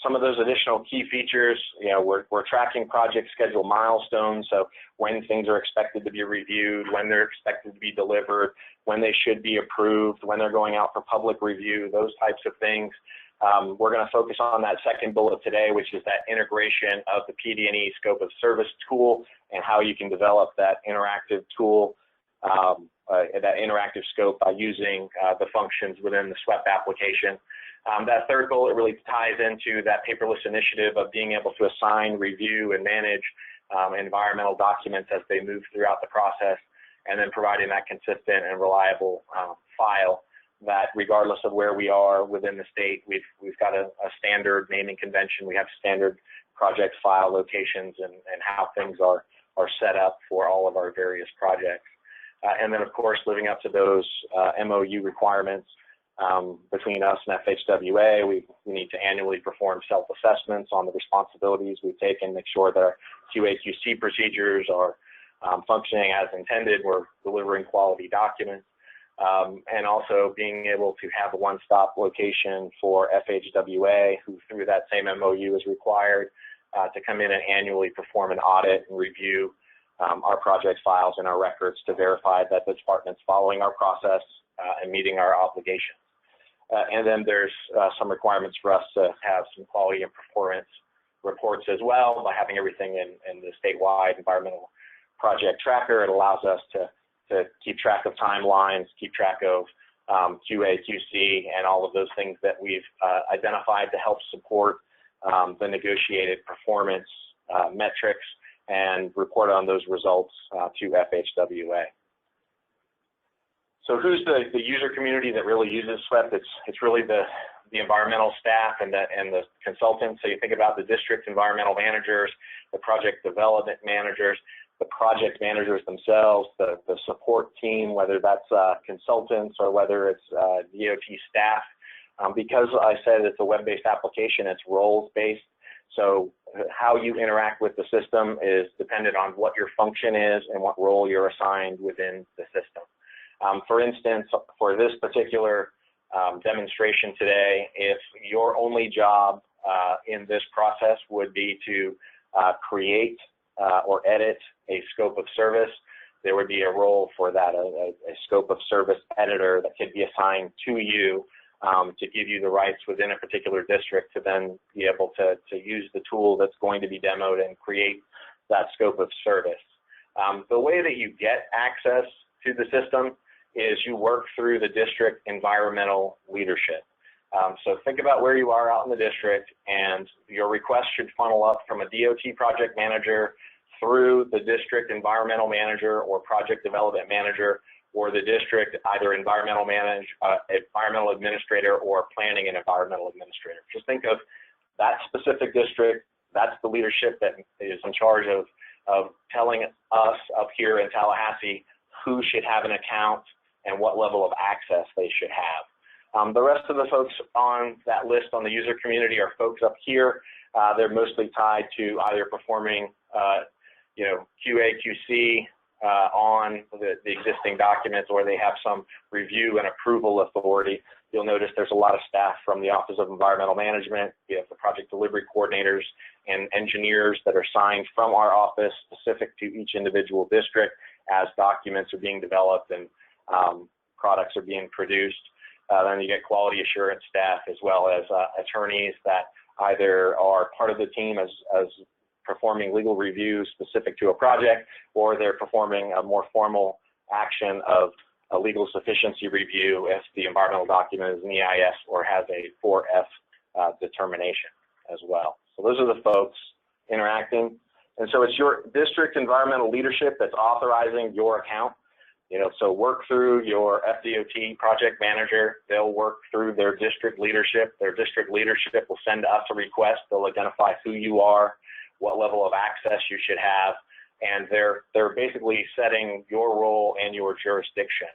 Some of those additional key features, we're tracking project schedule milestones, so when things are expected to be reviewed, when they're expected to be delivered, when they should be approved, when they're going out for public review, those types of things. We're going to focus on that second bullet today, which is that integration of the PD&E Scope of Service tool and how you can develop that interactive tool, that interactive scope by using the functions within the SWEPT application. That third bullet really ties into that paperless initiative of being able to assign, review, and manage environmental documents as they move throughout the process, and then providing that consistent and reliable file that, regardless of where we are within the state, we've got a standard naming convention. We have standard project file locations and how things are set up for all of our various projects. And then, of course, living up to those MOU requirements between us and FHWA, we need to annually perform self-assessments on the responsibilities we take and make sure that our QA/QC procedures are functioning as intended. We're delivering quality documents. And also being able to have a one-stop location for FHWA, who through that same MOU is required to come in and annually perform an audit and review our project files and our records to verify that the department's following our process and meeting our obligations. And then there's some requirements for us to have some quality and performance reports as well. By having everything in the statewide environmental project tracker, it allows us to keep track of timelines, keep track of QA, QC, and all of those things that we've identified to help support the negotiated performance metrics and report on those results to FHWA. So who's the user community that really uses SWEPT? It's really the environmental staff and the consultants. So you think about the district environmental managers, the project development managers, the project managers themselves, the support team, whether that's consultants or whether it's DOT staff. Because I said it's a web-based application, it's roles-based. So how you interact with the system is dependent on what your function is and what role you're assigned within the system. For instance, for this particular demonstration today, if your only job in this process would be to create or edit a scope of service, there would be a role for that, a scope of service editor that could be assigned to you to give you the rights within a particular district to then be able to use the tool that's going to be demoed and create that scope of service. The way that you get access to the system is you work through the district environmental leadership. So think about where you are out in the district, and your request should funnel up from a DOT project manager through the district environmental manager or project development manager, or the district either environmental administrator or planning and environmental administrator. Just think of that specific district. That's the leadership that is in charge of telling us up here in Tallahassee who should have an account and what level of access they should have. The rest of the folks on that list on the user community are folks up here. They're mostly tied to either performing QA, QC on the existing documents, or they have some review and approval authority. You'll notice there's a lot of staff from the Office of Environmental Management. We have the project delivery coordinators and engineers that are signed from our office specific to each individual district as documents are being developed and products are being produced. Then you get quality assurance staff, as well as attorneys that either are part of the team as performing legal reviews specific to a project, or they're performing a more formal action of a legal sufficiency review if the environmental document is an EIS or has a 4F determination as well. So those are the folks interacting. And so it's your district environmental leadership that's authorizing your account. So work through your FDOT project manager. They'll work through their district leadership. Their district leadership will send us a request. They'll identify who you are, what level of access you should have, and they're basically setting your role and your jurisdiction.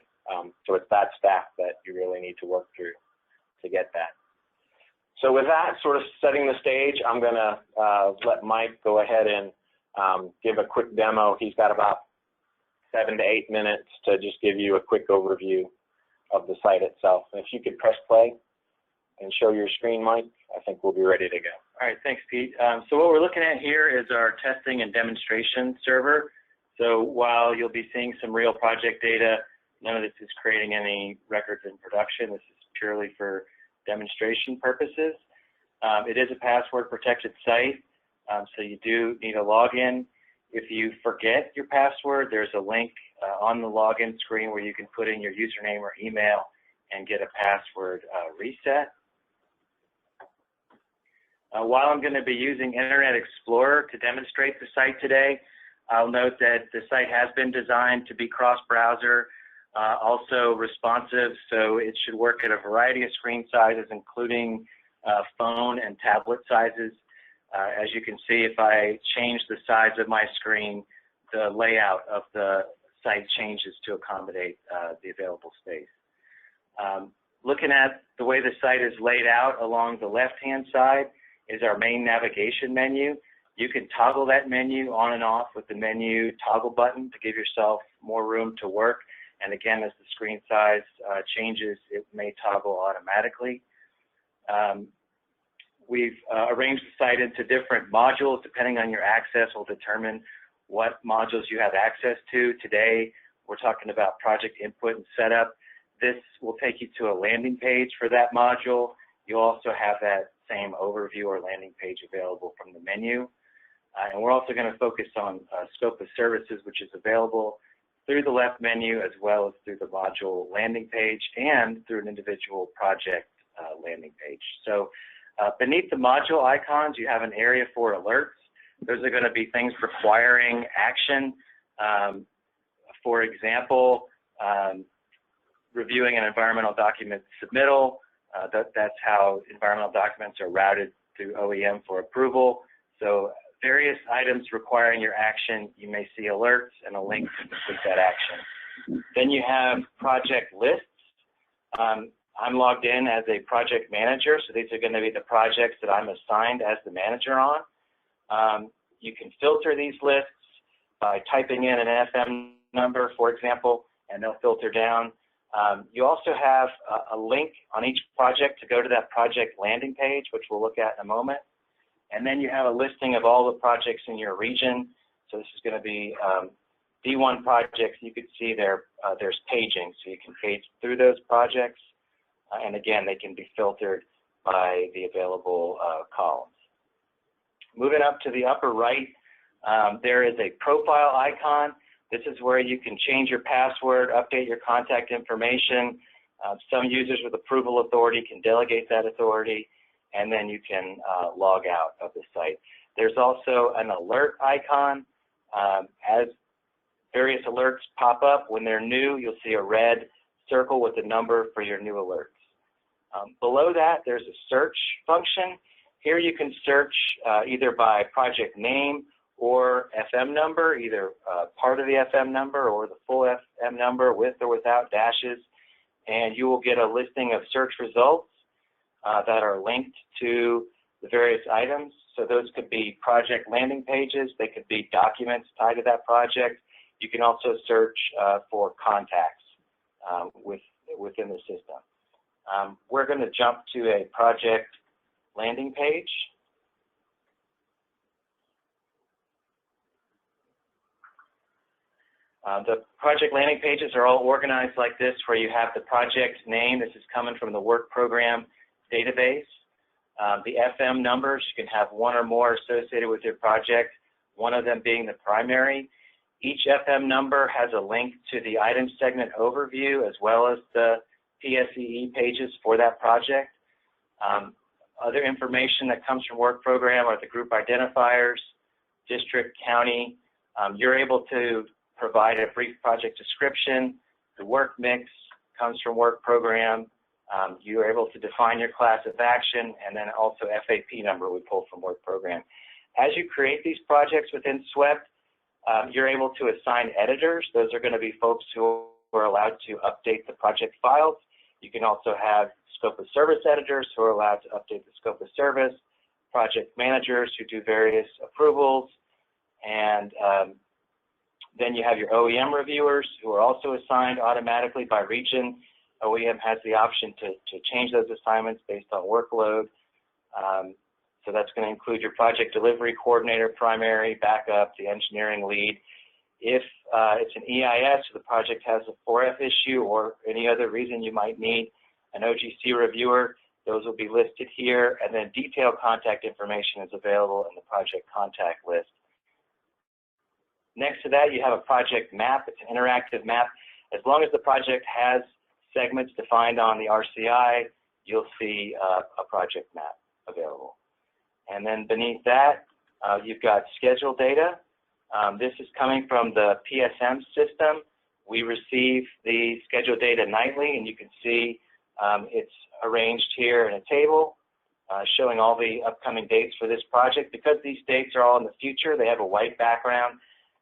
So it's that staff that you really need to work through to get that. So with that sort of setting the stage, I'm going to let Mike go ahead and give a quick demo. He's got about 7 to 8 minutes to just give you a quick overview of the site itself. And if you could press play and show your screen, Mike, I think we'll be ready to go. All right, thanks, Pete. So what we're looking at here is our testing and demonstration server. So while you'll be seeing some real project data, none of this is creating any records in production. This is purely for demonstration purposes. It is a password protected site, so you do need a login. If you forget your password, there's a link on the login screen where you can put in your username or email and get a password reset. While I'm going to be using Internet Explorer to demonstrate the site today, I'll note that the site has been designed to be cross-browser, also responsive, so it should work at a variety of screen sizes, including phone and tablet sizes. As you can see, if I change the size of my screen, the layout of the site changes to accommodate the available space. Looking at the way the site is laid out, along the left-hand side is our main navigation menu. You can toggle that menu on and off with the menu toggle button to give yourself more room to work. And again, as the screen size changes, it may toggle automatically. We've arranged the site into different modules. Depending on your access will determine what modules you have access to. Today, we're talking about project input and setup. This will take you to a landing page for that module. You'll also have that same overview or landing page available from the menu. And we're also going to focus on Scope of Services, which is available through the left menu as well as through the module landing page and through an individual project landing page. So beneath the module icons, you have an area for alerts. Those are going to be things requiring action. For example, reviewing an environmental document submittal. That's how environmental documents are routed to OEM for approval. So various items requiring your action, you may see alerts and a link to complete that action. Then you have project lists. I'm logged in as a project manager, so these are going to be the projects that I'm assigned as the manager on. You can filter these lists by typing in an FM number, for example, and they'll filter down. You also have a link on each project to go to that project landing page, which we'll look at in a moment. And then you have a listing of all the projects in your region. So this is going to be D1 projects. You can see there's paging, so you can page through those projects. And again, they can be filtered by the available columns. Moving up to the upper right, there is a profile icon. This is where you can change your password, update your contact information. Some users with approval authority can delegate that authority, and then you can log out of the site. There's also an alert icon. As various alerts pop up, when they're new, you'll see a red circle with the number for your new alerts. Below that, there's a search function. Here you can search either by project name or FM number, either part of the FM number or the full FM number with or without dashes, and you will get a listing of search results that are linked to the various items. So those could be project landing pages, they could be documents tied to that project. You can also search for contacts within the system. We're going to jump to a project landing page. The project landing pages are all organized like this, where you have the project name. This is coming from the work program database. The FM numbers, you can have one or more associated with your project, one of them being the primary. Each FM number has a link to the item segment overview as well as the PSEE pages for that project. Other information that comes from work program are the group identifiers, district, county. You're able to provide a brief project description. The work mix comes from work program. You are able to define your class of action, and then also FAP number we pull from work program. As you create these projects within SWEPT, you're able to assign editors. Those are going to be folks who are allowed to update the project files. You can also have scope of service editors who are allowed to update the scope of service, project managers who do various approvals, and then you have your OEM reviewers who are also assigned automatically by region. OEM has the option to change those assignments based on workload. So that's going to include your project delivery coordinator, primary, backup, the engineering lead. If it's an EIS, or the project has a 4F issue or any other reason you might need an OGC reviewer, those will be listed here. And then detailed contact information is available in the project contact list. Next to that, you have a project map. It's an interactive map. As long as the project has segments defined on the RCI, you'll see a project map available. And then beneath that, you've got schedule data. This is coming from the PSM system. We receive the schedule data nightly, and you can see it's arranged here in a table showing all the upcoming dates for this project. Because these dates are all in the future, they have a white background.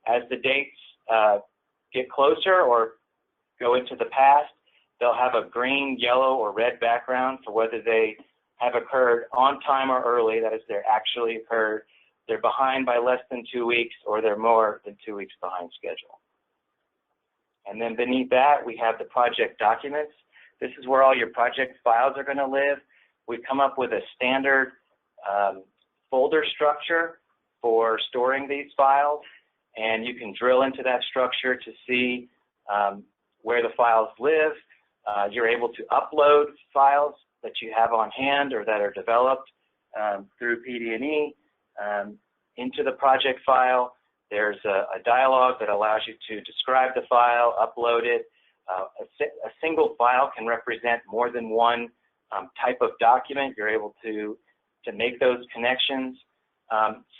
As the dates get closer or go into the past, they'll have a green, yellow, or red background for whether they have occurred on time or early, that is, they're actually occurred, they're behind by less than 2 weeks, or they're more than 2 weeks behind schedule. And then beneath that, we have the project documents. This is where all your project files are going to live. We've come up with a standard folder structure for storing these files, and you can drill into that structure to see where the files live. You're able to upload files that you have on hand or that are developed through PD&E into the project file. There's a dialog that allows you to describe the file, upload it. A single file can represent more than one type of document. You're able to make those connections.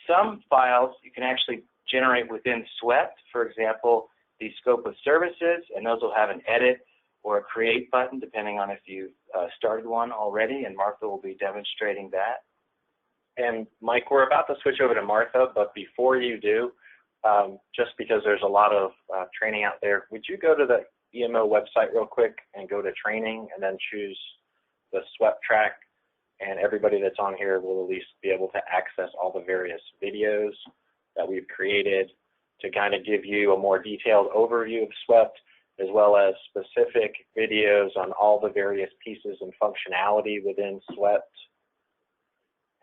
Some files you can actually generate within SWEPT, for example, the scope of services, and those will have an edit or a create button, depending on if you've started one already, and Martha will be demonstrating that. And Mike, we're about to switch over to Martha, but before you do, just because there's a lot of training out there, would you go to the EMO website real quick and go to training and then choose the SWEPT track, and everybody that's on here will at least be able to access all the various videos that we've created to kind of give you a more detailed overview of SWEPT, as well as specific videos on all the various pieces and functionality within SWEPT.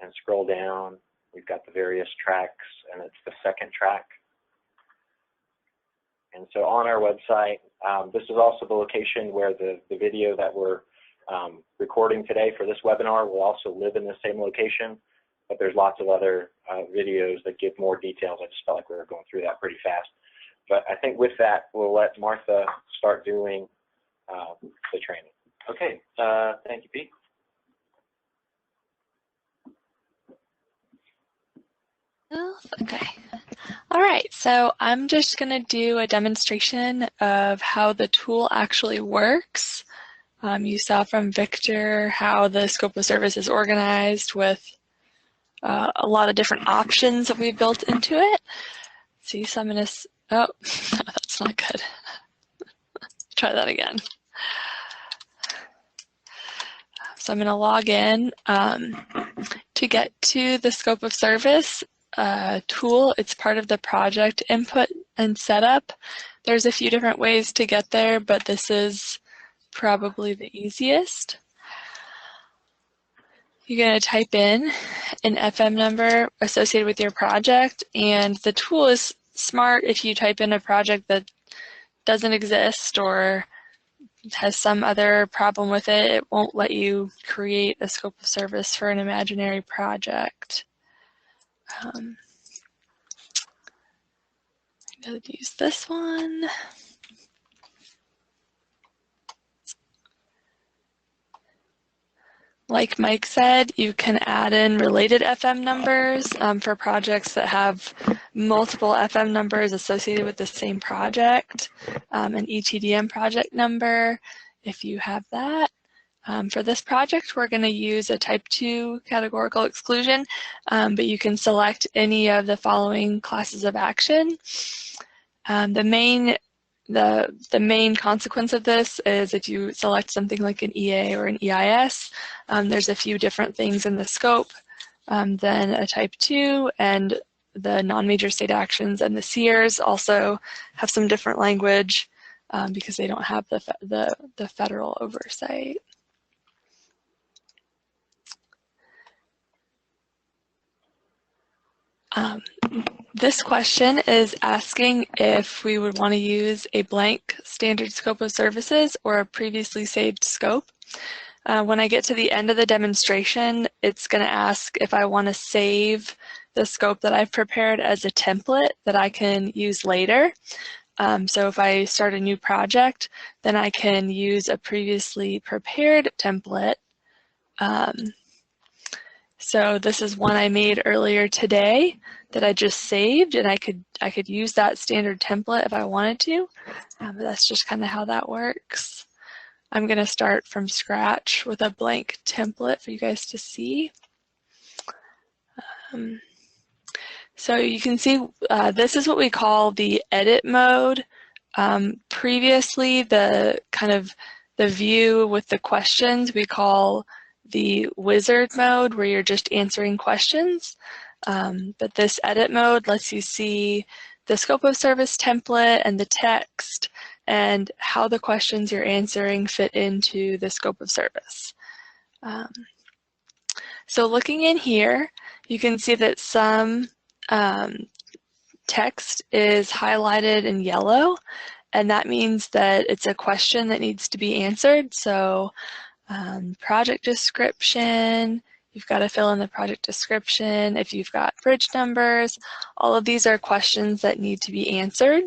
And scroll down, we've got the various tracks, and it's the second track. And so on our website, this is also the location where the video that we're recording today for this webinar will also live in the same location, but there's lots of other videos that give more details. I just felt like we were going through that pretty fast. But I think with that, we'll let Martha start doing the training. Okay, thank you, Pete. Okay. All right, so I'm just going to do a demonstration of how the tool actually works. You saw from Victor how the scope of service is organized with a lot of different options that we built into it. See, so I'm going to, oh, that's not good. Try that again. So I'm going to log in to get to the scope of service tool. It's part of the project input and setup. There's a few different ways to get there, but this is probably the easiest. You're going to type in an FM number associated with your project, and the tool is smart if you type in a project that doesn't exist or has some other problem with it. It won't let you create a scope of service for an imaginary project. I'm going to use this one. Like Mike said, you can add in related FM numbers for projects that have multiple FM numbers associated with the same project, an ETDM project number, if you have that. For this project, we're going to use a type 2 categorical exclusion, but you can select any of the following classes of action. The main consequence of this is if you select something like an EA or an EIS, there's a few different things in the scope than a type 2, and the non-major state actions and the SEERs also have some different language because they don't have the federal oversight. This question is asking if we would want to use a blank standard scope of services or a previously saved scope. When I get to the end of the demonstration, it's going to ask if I want to save the scope that I've prepared as a template that I can use later. So if I start a new project, then I can use a previously prepared template. So this is one I made earlier today that I just saved, and I could use that standard template if I wanted to. But that's just kind of how that works. I'm going to start from scratch with a blank template for you guys to see. So you can see this is what we call the edit mode. Previously, the view with the questions we call the wizard mode, where you're just answering questions. But this edit mode lets you see the scope of service template and the text and how the questions you're answering fit into the scope of service. So looking in here, you can see that some text is highlighted in yellow, and that means that it's a question that needs to be answered. So project description, you've got to fill in the project description. If you've got bridge numbers, all of these are questions that need to be answered.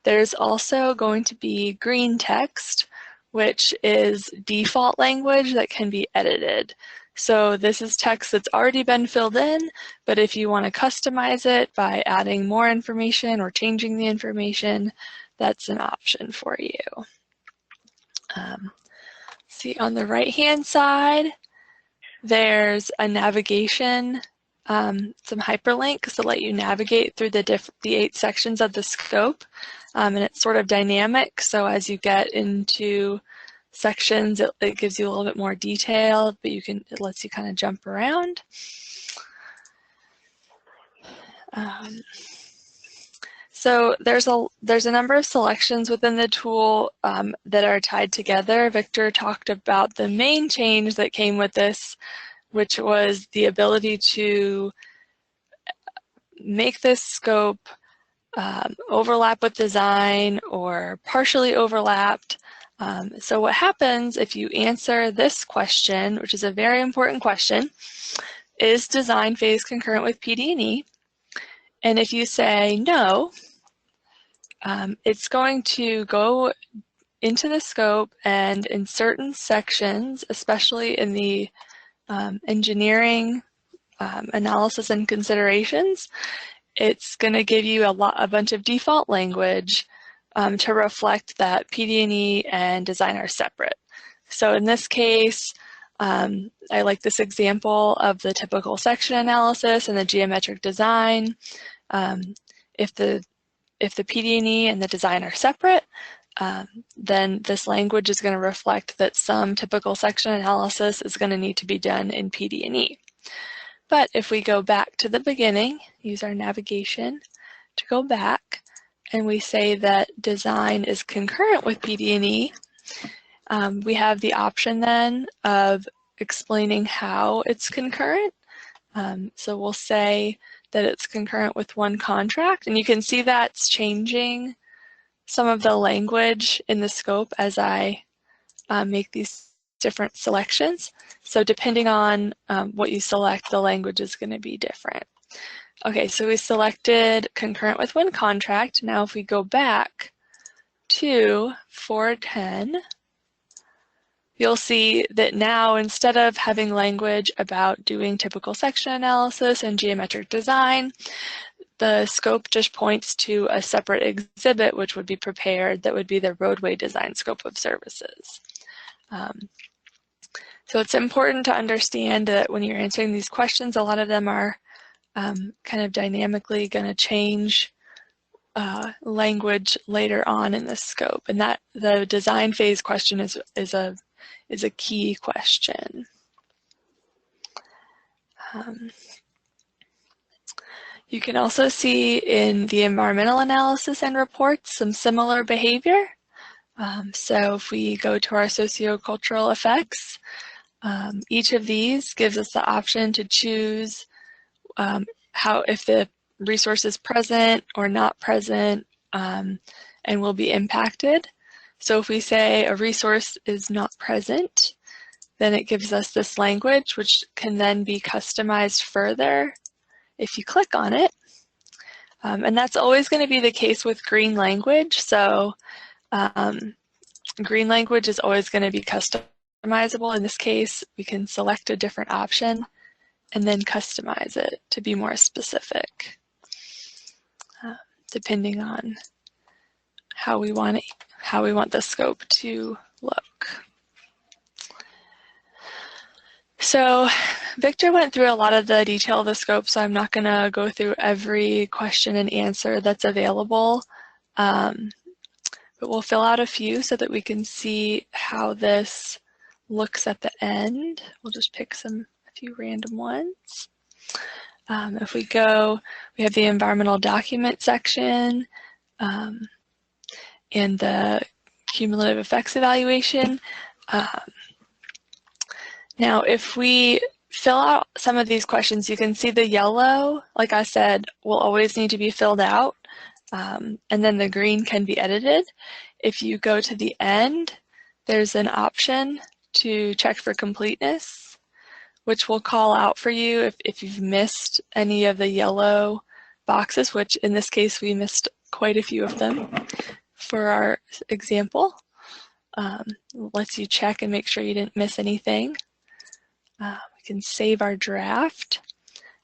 There's also going to be green text, which is default language that can be edited. So this is text that's already been filled in, but if you want to customize it by adding more information or changing the information, that's an option for you. See on the right-hand side, there's a navigation, some hyperlinks that let you navigate through the 8 sections of the scope, and it's sort of dynamic. So as you get into sections, it gives you a little bit more detail, but it lets you kind of jump around. So there's a number of selections within the tool that are tied together. Victor talked about the main change that came with this, which was the ability to make this scope overlap with design or partially overlapped. So what happens if you answer this question, which is a very important question, is design phase concurrent with PD&E? And if you say no, it's going to go into the scope, and in certain sections, especially in the engineering analysis and considerations, it's going to give you a bunch of default language to reflect that PD&E and design are separate. So in this case, I like this example of the typical section analysis and the geometric design. If the PD&E and the design are separate, then this language is going to reflect that some typical section analysis is going to need to be done in PD&E. But if we go back to the beginning, use our navigation to go back, and we say that design is concurrent with PD&E, we have the option then of explaining how it's concurrent. So we'll say that it's concurrent with one contract, and you can see that's changing some of the language in the scope as I make these different selections. So depending on what you select, the language is going to be different. Okay, so we selected concurrent with one contract. Now if we go back to 410, you'll see that now instead of having language about doing typical section analysis and geometric design, the scope just points to a separate exhibit which would be prepared that would be the roadway design scope of services. So it's important to understand that when you're answering these questions, a lot of them are kind of dynamically going to change language later on in the scope, and that the design phase question is a key question. You can also see in the environmental analysis and reports some similar behavior. So if we go to our sociocultural effects, each of these gives us the option to choose if the resource is present or not present and will be impacted. So if we say a resource is not present, then it gives us this language which can then be customized further if you click on it. And that's always going to be the case with green language. So green language is always going to be customizable. In this case, we can select a different option and then customize it to be more specific, depending on how we want the scope to look. So Victor went through a lot of the detail of the scope, so I'm not going to go through every question and answer that's available, but we'll fill out a few so that we can see how this looks at the end. We'll just pick a few random ones. If we go, we have the environmental document section and the cumulative effects evaluation. Now, if we fill out some of these questions, you can see the yellow, like I said, will always need to be filled out, and then the green can be edited. If you go to the end, there's an option to check for completeness, which will call out for you if you've missed any of the yellow boxes, which in this case we missed quite a few of them for our example. Lets you check and make sure you didn't miss anything. We can save our draft.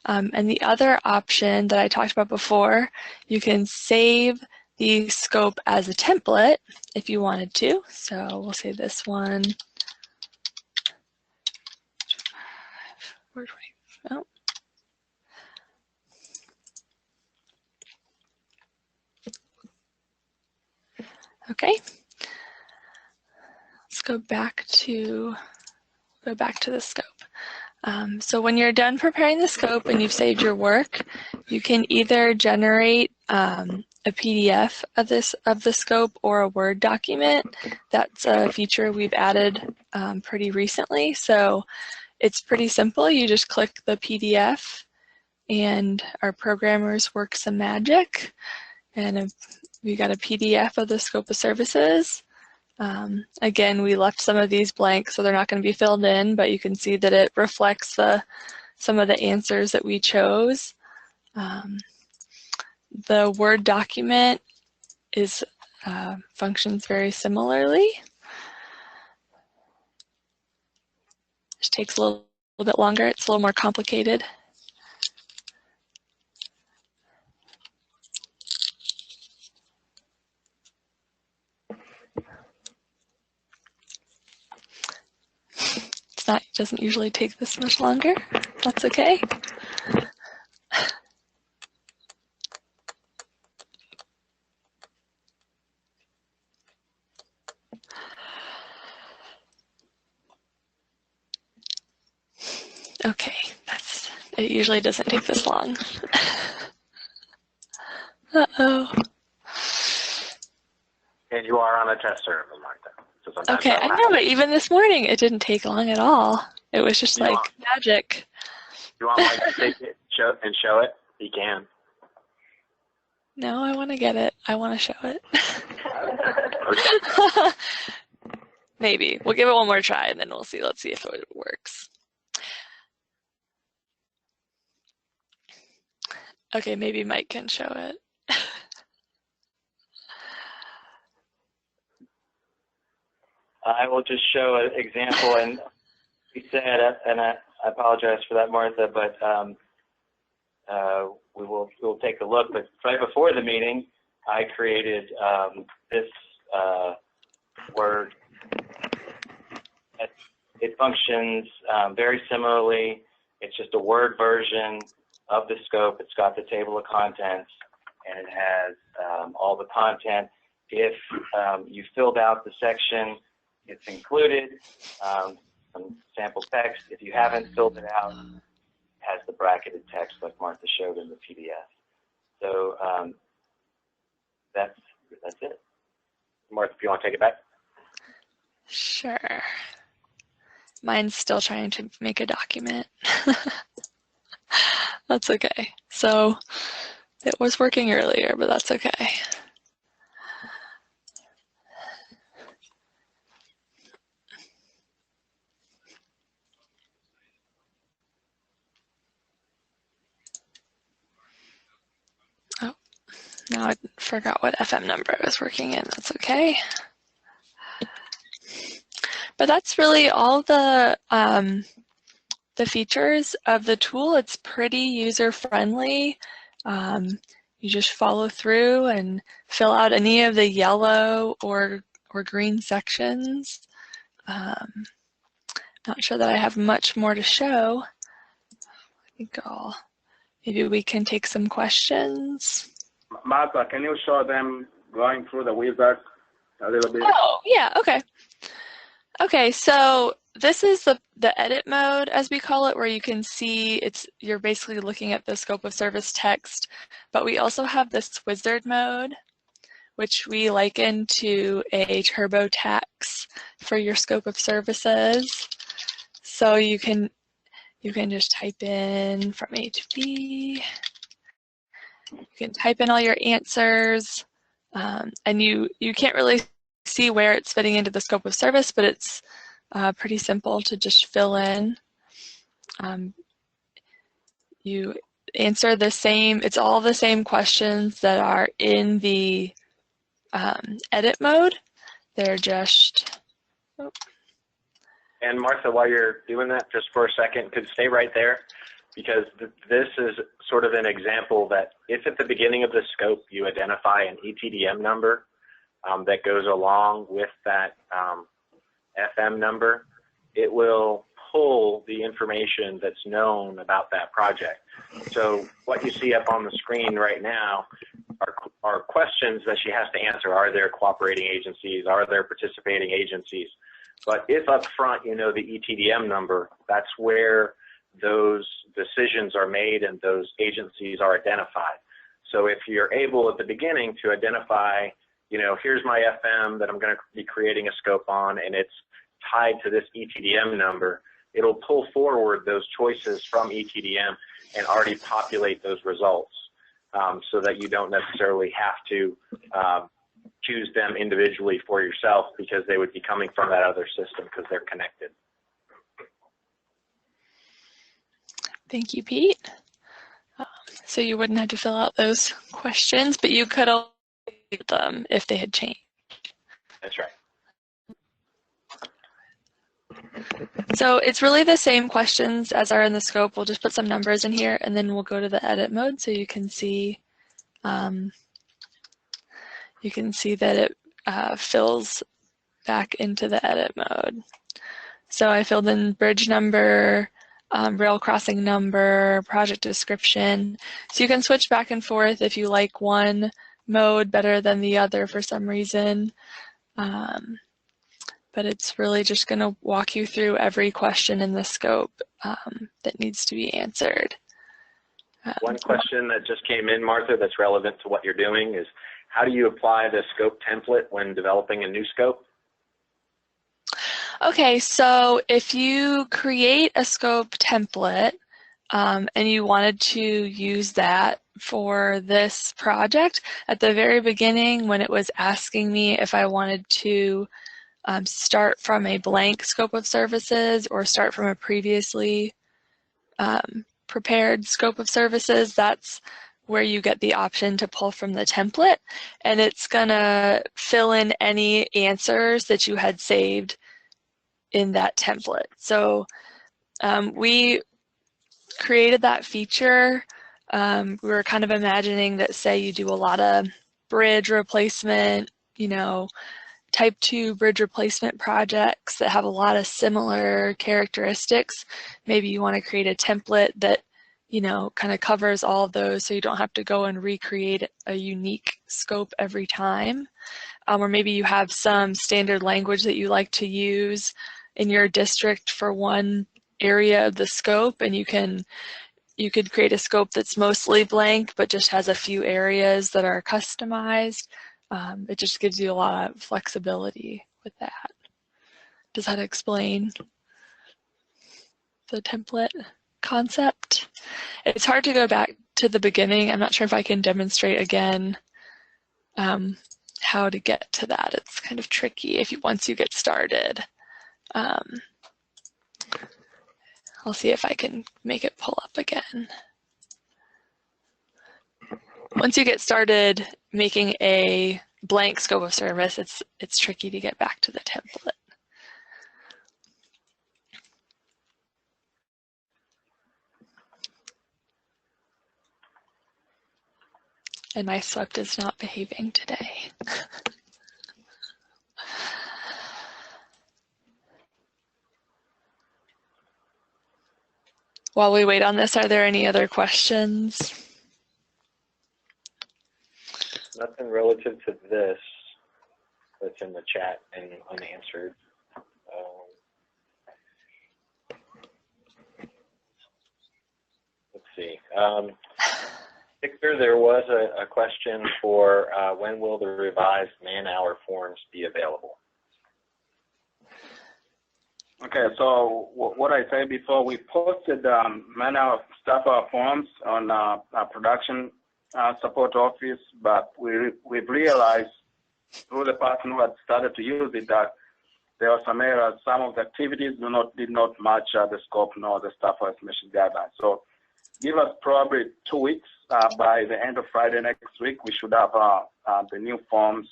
And the other option that I talked about before, you can save the scope as a template if you wanted to. So we'll say this one. Oh. Okay. Let's go back to the scope. So when you're done preparing the scope and you've saved your work, you can either generate a PDF of the scope or a Word document. That's a feature we've added pretty recently. So it's pretty simple. You just click the PDF and our programmers work some magic. And we got a PDF of the scope of services. Again, we left some of these blank, so they're not going to be filled in, but you can see that it reflects some of the answers that we chose. The Word document functions very similarly. Just takes a little bit longer. It's a little more complicated. It doesn't usually take this much longer. That's okay. Okay, it usually doesn't take this long. Uh-oh. And you are on a test server, Martha. So okay, I know, but even this morning it didn't take long at all. It was just like magic. You want Mike to take it and show it? He can. No, I want to get it. I want to show it. Maybe. We'll give it one more try and then we'll see. Let's see if it works. Okay, maybe Mike can show it. I will just show an example, and we said, and I apologize for that, Martha, but we'll take a look. But right before the meeting, I created this Word. It functions very similarly. It's just a Word version of the scope. It's got the table of contents, and it has all the content. If you filled out the section, it's included, some sample text. If you haven't filled it out, it has the bracketed text like Martha showed in the PDF. So that's it. Martha, if you want to take it back. Sure. Mine's still trying to make a document. That's okay. So it was working earlier, but that's okay. Oh, now I forgot what FM number I was working in. That's okay. But that's really all the features of the tool. It's pretty user-friendly. You just follow through and fill out any of the yellow or green sections. Not sure that I have much more to show. I think maybe we can take some questions. Martha, can you show them going through the wizard a little bit? Oh, yeah, okay. Okay, so this is the edit mode, as we call it, where you can see you're basically looking at the scope of service text, but we also have this wizard mode, which we liken to a TurboTax for your scope of services. So you can just type in from A to B. You can type in all your answers, and you can't really see where it's fitting into the scope of service, but it's pretty simple to just fill in. You answer the same, it's all the same questions that are in the edit mode. They're just, oh. And Martha, while you're doing that, just for a second, could stay right there, because this is sort of an example that if at the beginning of the scope you identify an ETDM number that goes along with that FM number, it will pull the information that's known about that project. So what you see up on the screen right now are questions that she has to answer. Are there cooperating agencies? Are there participating agencies? But if up front you know the ETDM number, that's where those decisions are made and those agencies are identified. So if you're able at the beginning to identify, here's my FM that I'm going to be creating a scope on, and it's tied to this ETDM number, it'll pull forward those choices from ETDM and already populate those results, so that you don't necessarily have to choose them individually for yourself, because they would be coming from that other system because they're connected. Thank you, Pete. So you wouldn't have to fill out those questions, but you could them if they had changed. That's right. So it's really the same questions as are in the scope. We'll just put some numbers in here, and then we'll go to the edit mode so you can see that it fills back into the edit mode. So I filled in bridge number, rail crossing number, project description. So you can switch back and forth if you like one mode better than the other for some reason. But it's really just going to walk you through every question in the scope that needs to be answered. One question that just came in, Martha, that's relevant to what you're doing is, how do you apply the scope template when developing a new scope? Okay, so if you create a scope template and you wanted to use that for this project, at the very beginning when it was asking me if I wanted to start from a blank scope of services or start from a previously prepared scope of services, that's where you get the option to pull from the template, and it's gonna fill in any answers that you had saved in that template. So we created that feature. We were kind of imagining that, say you do a lot of bridge replacement, you know, type 2 bridge replacement projects that have a lot of similar characteristics. Maybe you want to create a template that, you know, kind of covers all of those so you don't have to go and recreate a unique scope every time. Or maybe you have some standard language that you like to use in your district for one area of the scope, and you could create a scope that's mostly blank but just has a few areas that are customized. It just gives you a lot of flexibility with that. Does that explain the template concept? It's hard to go back to the beginning. I'm not sure if I can demonstrate again how to get to that. It's kind of tricky once you get started. I'll see if I can make it pull up again. Once you get started making a blank scope of service, it's tricky to get back to the template. And my swept is not behaving today. While we wait on this, are there any other questions? Nothing relative to this that's in the chat and unanswered. Let's see. Victor, there was a question for when will the revised man-hour forms be available? Okay, so what I said before, we posted man-hour staff hour forms on our production support office, but we've realized through the person who had started to use it that there are some errors. Some of the activities did not match the scope nor the staff hour estimation guidelines. So give us probably 2 weeks. By the end of Friday next week, we should have the new forms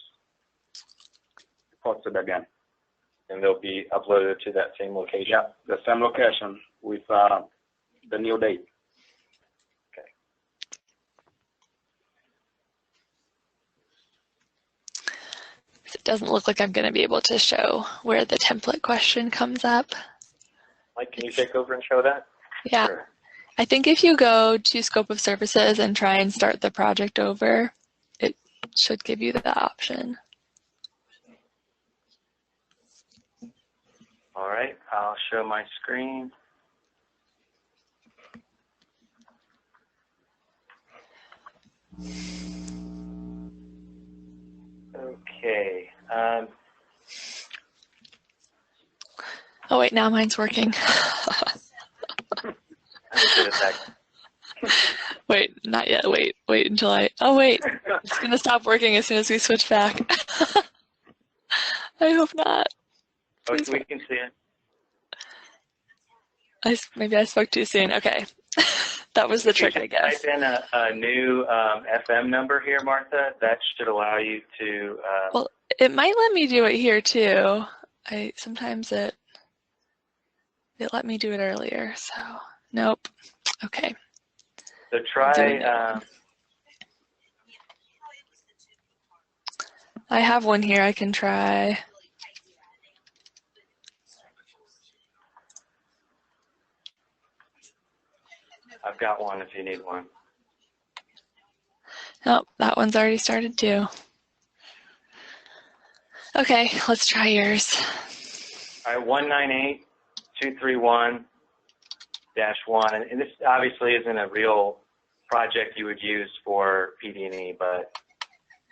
posted again. And they'll be uploaded to that same location? Yeah, the same location with the new date. Okay. It doesn't look like I'm going to be able to show where the template question comes up. Mike, can you take over and show that? Yeah. Sure. I think if you go to Scope of Services and try and start the project over, it should give you that option. All right, I'll show my screen. Okay. Oh wait, now mine's working. Wait, not yet. Wait until oh wait, it's gonna stop working as soon as we switch back. I hope not. Oh, we can see it. Maybe I spoke too soon. Okay, That was the trick, I guess. Type in a new FM number here, Martha. That should allow you to. Well, it might let me do it here too. Sometimes it let me do it earlier, so nope. Okay. So try. I have one here I can try. I've got one if you need one. Oh, that one's already started too. Okay, let's try yours. All right, 198-231-1, and this obviously isn't a real project you would use for PD&E, but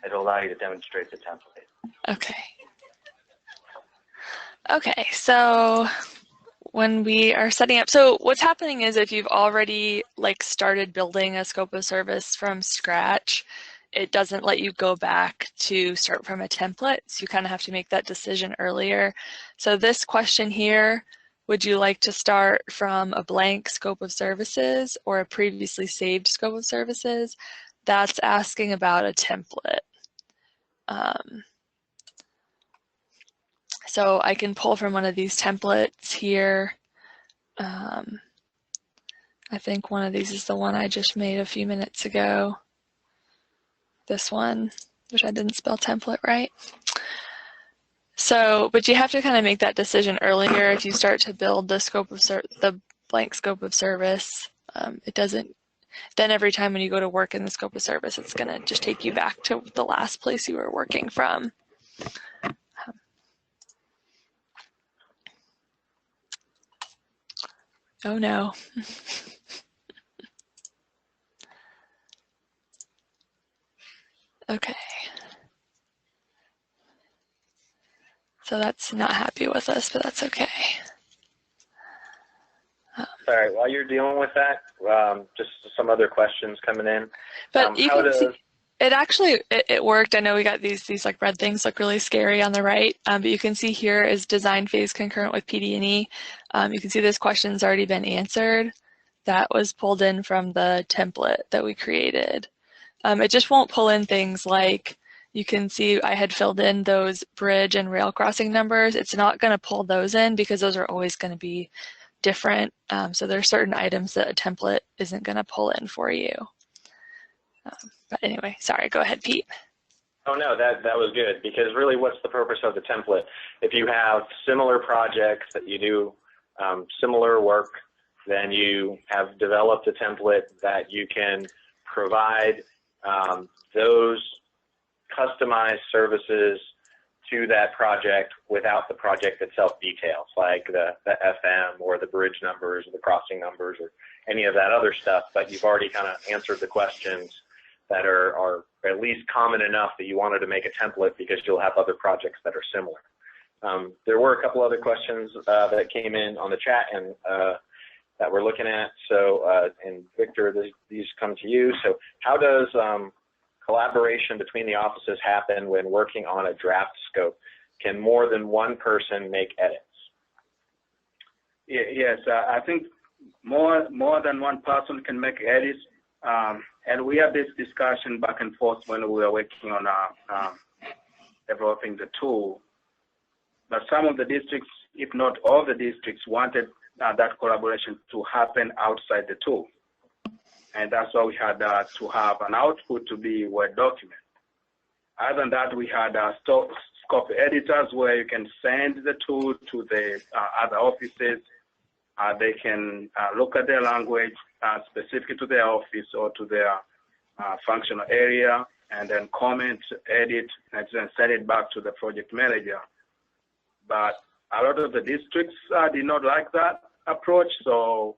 it'll allow you to demonstrate the template. Okay. Okay, so when we are setting up, so what's happening is if you've already started building a scope of service from scratch, it doesn't let you go back to start from a template. So you kind of have to make that decision earlier. So this question here, would you like to start from a blank scope of services or a previously saved scope of services? That's asking about a template. So I can pull from one of these templates here. I think one of these is the one I just made a few minutes ago. This one, which I didn't spell template right. So, but you have to kind of make that decision earlier. If you start to build the scope of the blank scope of service, it doesn't. Then every time when you go to work in the scope of service, it's going to just take you back to the last place you were working from. Oh no. Okay. So that's not happy with us, but that's okay. Sorry, while you're dealing with that, just some other questions coming in. But you can see, it actually, it worked. I know we got these red things look really scary on the right, but you can see here is design phase concurrent with PD&E. You can see this question's already been answered. That was pulled in from the template that we created. It just won't pull in things like, you can see I had filled in those bridge and rail crossing numbers. It's not going to pull those in because those are always going to be different. So there are certain items that a template isn't going to pull in for you. But anyway, sorry, go ahead, Pete. Oh no, that was good, because really what's the purpose of the template? If you have similar projects that you do similar work, then you have developed a template that you can provide those customized services to that project without the project itself details, like the FM or the bridge numbers or the crossing numbers or any of that other stuff, but you've already kind of answered the questions that are at least common enough that you wanted to make a template because you'll have other projects that are similar. There were a couple other questions that came in on the chat and that we're looking at. So, and Victor, these come to you. So how does collaboration between the offices happen when working on a draft scope? Can more than one person make edits? Yes, I think more than one person can make edits. And we had this discussion back and forth when we were working on developing the tool. But some of the districts, if not all the districts, wanted that collaboration to happen outside the tool. And that's why we had to have an output to be Word document. Other than that, we had scope editors where you can send the tool to the other offices. They can look at their language specific to their office or to their functional area, and then comment, edit, and then send it back to the project manager. But a lot of the districts did not like that approach, so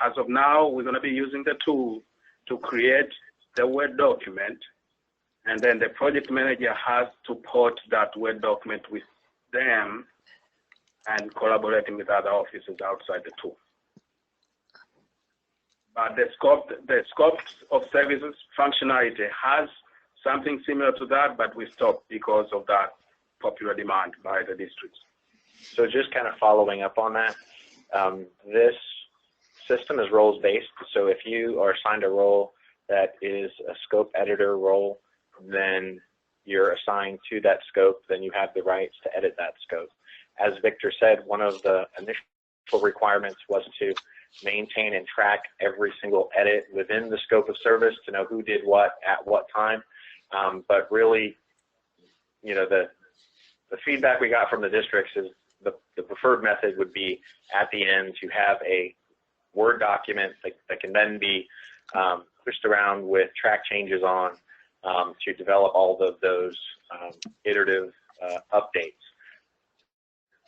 as of now, we're going to be using the tool to create the Word document, and then the project manager has to port that Word document with them and collaborating with other offices outside the tool. But the scope of services functionality has something similar to that, but we stopped because of that popular demand by the districts. So just kind of following up on that, this system is roles-based. So if you are assigned a role that is a scope editor role, then you're assigned to that scope, then you have the rights to edit that scope. As Victor said, one of the initial requirements was to maintain and track every single edit within the scope of service to know who did what at what time. But really, you know, the feedback we got from the districts is the preferred method would be at the end to have a Word document that can then be pushed around with track changes on to develop all of those iterative updates.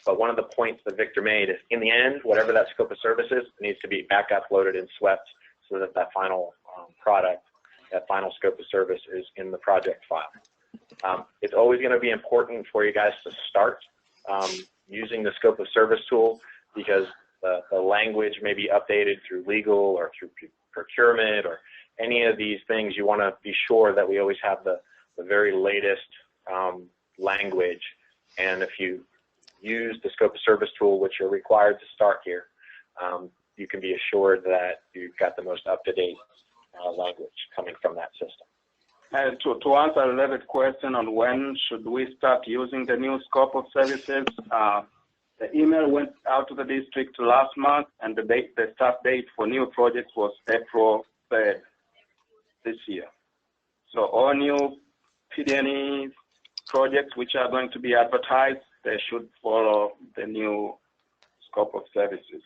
But one of the points that Victor made is, in the end, whatever that scope of service is, needs to be back uploaded and swept so that that final product, that final scope of service is in the project file. It's always going to be important for you guys to start using the scope of service tool, because the language may be updated through legal or through procurement or any of these things. You want to be sure that we always have the very latest language. And if you use the scope of service tool, which you're required to start here, you can be assured that you've got the most up-to-date language coming from that system. And to answer a related question on when should we start using the new scope of services, the email went out to the district last month, and the start date for new projects was April 3rd this year. So all new PD&E projects which are going to be advertised, they should follow the new scope of services.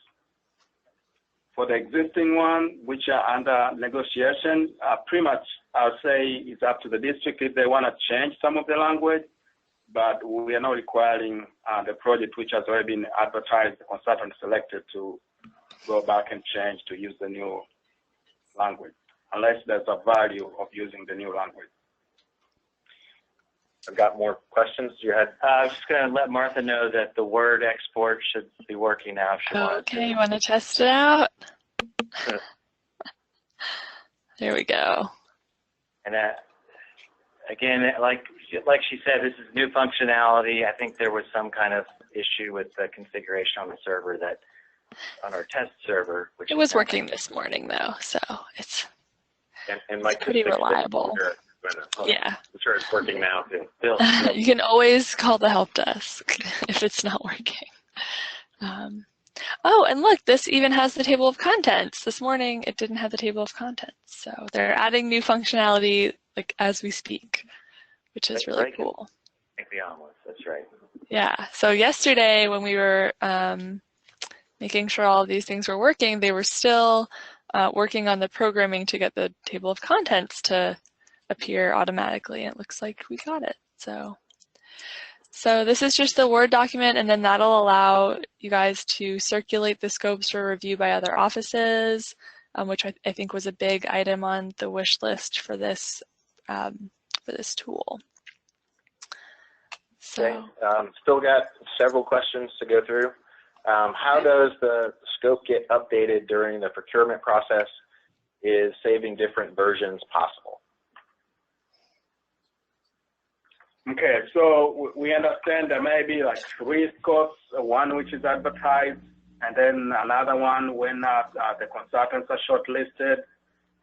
For the existing one, which are under negotiation, pretty much I'll say it's up to the district if they want to change some of the language, but we are not requiring the project which has already been advertised, the consultant selected, to go back and change to use the new language, unless there's a value of using the new language. I've got more questions. You had. I was just going to let Martha know that the Word export should be working now. If she wanted Okay, you want to test it out? There we go. And again, like she said, this is new functionality. I think there was some kind of issue with the configuration on the server on our test server. Which it was working this morning though, so it's pretty reliable. Yeah. I'm sure it's working now too. You can always call the help desk if it's not working. Oh, and look, this even has the table of contents. This morning, it didn't have the table of contents. So they're adding new functionality like as we speak, which is really cool. Make the omelets, that's right. Yeah. So yesterday, when we were making sure all of these things were working, they were still working on the programming to get the table of contents to appear automatically. And it looks like we got it. So this is just the Word document, and then that'll allow you guys to circulate the scopes for review by other offices, which I think was a big item on the wish list for this tool. So. Okay. Still got several questions to go through. How does the scope get updated during the procurement process? Is saving different versions possible? Okay, so we understand there may be like 3 scopes, one which is advertised, and then another one when the consultants are shortlisted,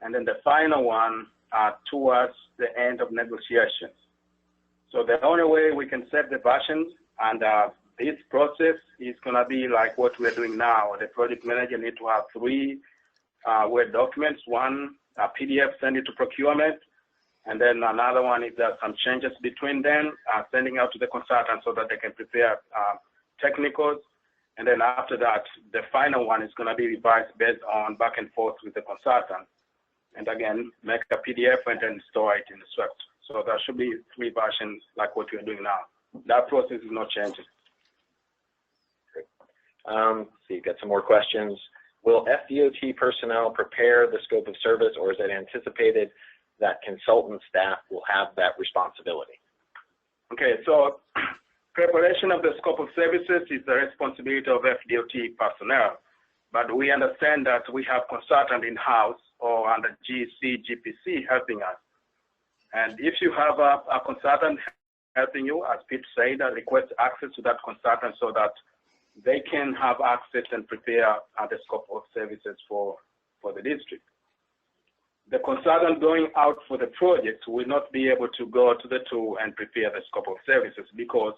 and then the final one towards the end of negotiations. So the only way we can save the versions, and this process is going to be like what we're doing now. The project manager needs to have 3 Word documents, one PDF, send it to procurement, and then another one, if there are some changes between them, sending out to the consultant so that they can prepare technicals. And then after that, the final one is going to be revised based on back and forth with the consultant. And again, make a PDF and then store it in the script. So there should be 3 versions like what we're doing now. That process is not changing. Great. So you've got some more questions. Will FDOT personnel prepare the scope of service, or is it anticipated that consultant staff will have that responsibility? Okay, so preparation of the scope of services is the responsibility of FDOT personnel, but we understand that we have consultant in-house or under GC, GPC helping us. And if you have a consultant helping you, as Pete said, request access to that consultant so that they can have access and prepare the scope of services for the district. The consultant going out for the project will not be able to go to the tool and prepare the scope of services, because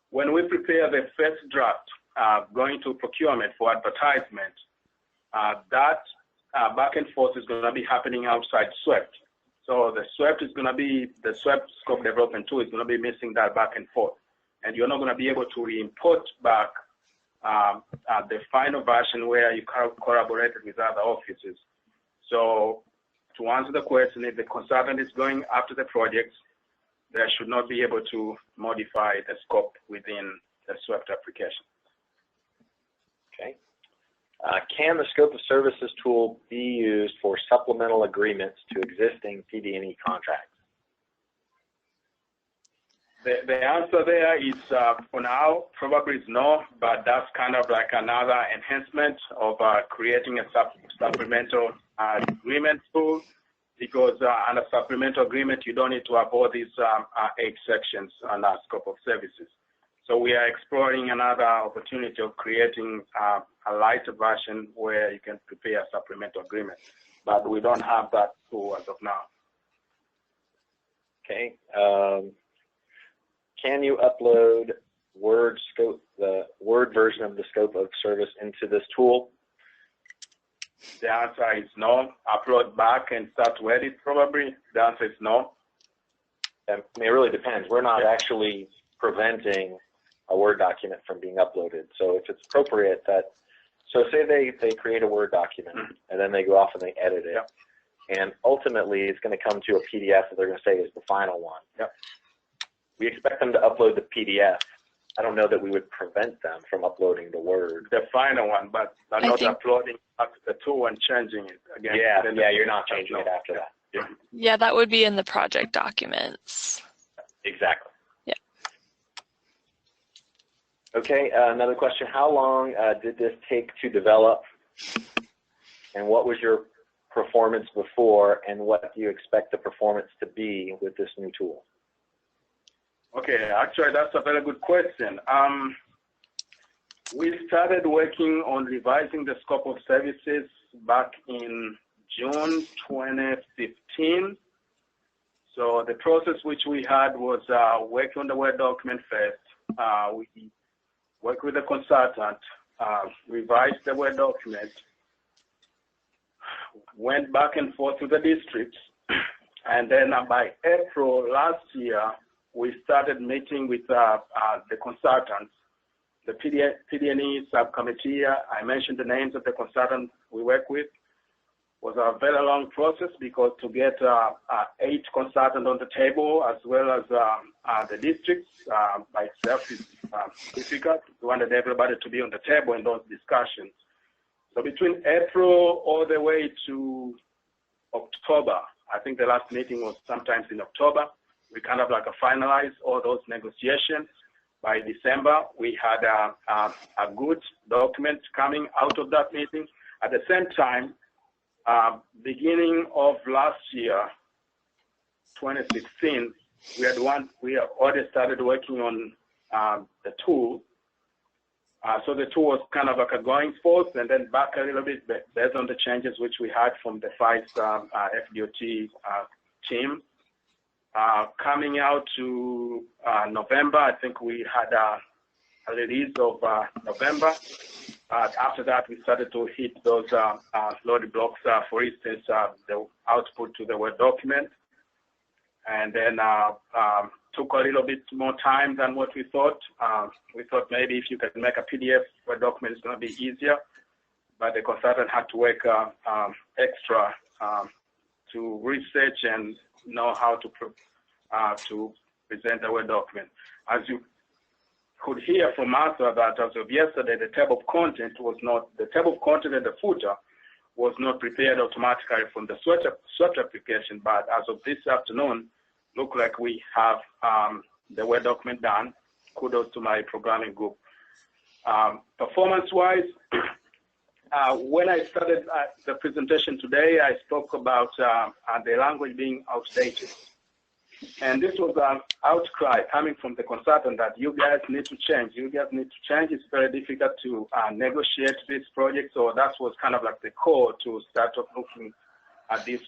when we prepare the first draft going to procurement for advertisement, that back and forth is going to be happening outside SWEPT. So the SWEPT is going to be, the SWEPT scope development tool is going to be missing that back and forth. And you're not going to be able to re-import back the final version where you collaborated with other offices. So to answer the question, if the consultant is going after the projects, they should not be able to modify the scope within the SWEPT application. Okay. Can the scope of services tool be used for supplemental agreements to existing PD&E contracts? The answer there is, for now, probably is no, but that's kind of like another enhancement of creating a supplemental agreement tool, because under supplemental agreement, you don't need to have all these 8 sections on our scope of services. So we are exploring another opportunity of creating a lighter version where you can prepare a supplemental agreement, but we don't have that tool as of now. Okay. Can you upload Word scope, the Word version of the scope of service into this tool? The answer is no. Upload back and start to edit, probably. The answer is no. I mean, it really depends. We're not actually preventing a Word document from being uploaded. So if it's appropriate that, so say they create a Word document and then they go off and they edit it. Yep. And ultimately it's going to come to a PDF that they're going to say is the final one. Yep. We expect them to upload the PDF. I don't know that we would prevent them from uploading the Word. The final one, but not uploading up to the tool and changing it again. Yeah, you're not changing it after that. Yeah, that would be in the project documents. Exactly. Yeah. Okay, another question. How long did this take to develop, and what was your performance before, and what do you expect the performance to be with this new tool? Okay, actually, that's a very good question. We started working on revising the scope of services back in June 2015. So the process which we had was work on the Word document first. We worked with the consultant, revised the Word document, went back and forth with the districts, and then by April last year, we started meeting with the consultants. The PD&E subcommittee, I mentioned the names of the consultants we work with. Was a very long process, because to get 8 consultants on the table, as well as the districts by itself, is difficult. We wanted everybody to be on the table in those discussions. So between April all the way to October, I think the last meeting was sometimes in October, we kind of like finalized all those negotiations. By December, we had a good document coming out of that meeting. At the same time, beginning of last year, 2016, we already started working on the tool. So the tool was kind of like a going forth, and then back a little bit based on the changes which we had from the FICE FDOT team. Coming out to November, I think we had a release of November. After that, we started to hit those loaded blocks, for instance, the output to the Word document. And then took a little bit more time than what we thought. We thought maybe if you could make a PDF Word document, it's going to be easier. But the consultant had to work extra to research and know how to present the Word document. As you could hear from Martha, that as of yesterday, the table of content and the footer was not prepared automatically from the SWEPT application, but as of this afternoon, look like we have the Word document done. Kudos to my programming group. Performance-wise, when I started the presentation today, I spoke about the language being outdated. And this was an outcry coming from the consultant that you guys need to change. You guys need to change. It's very difficult to negotiate this project. So that was kind of like the core to start looking at this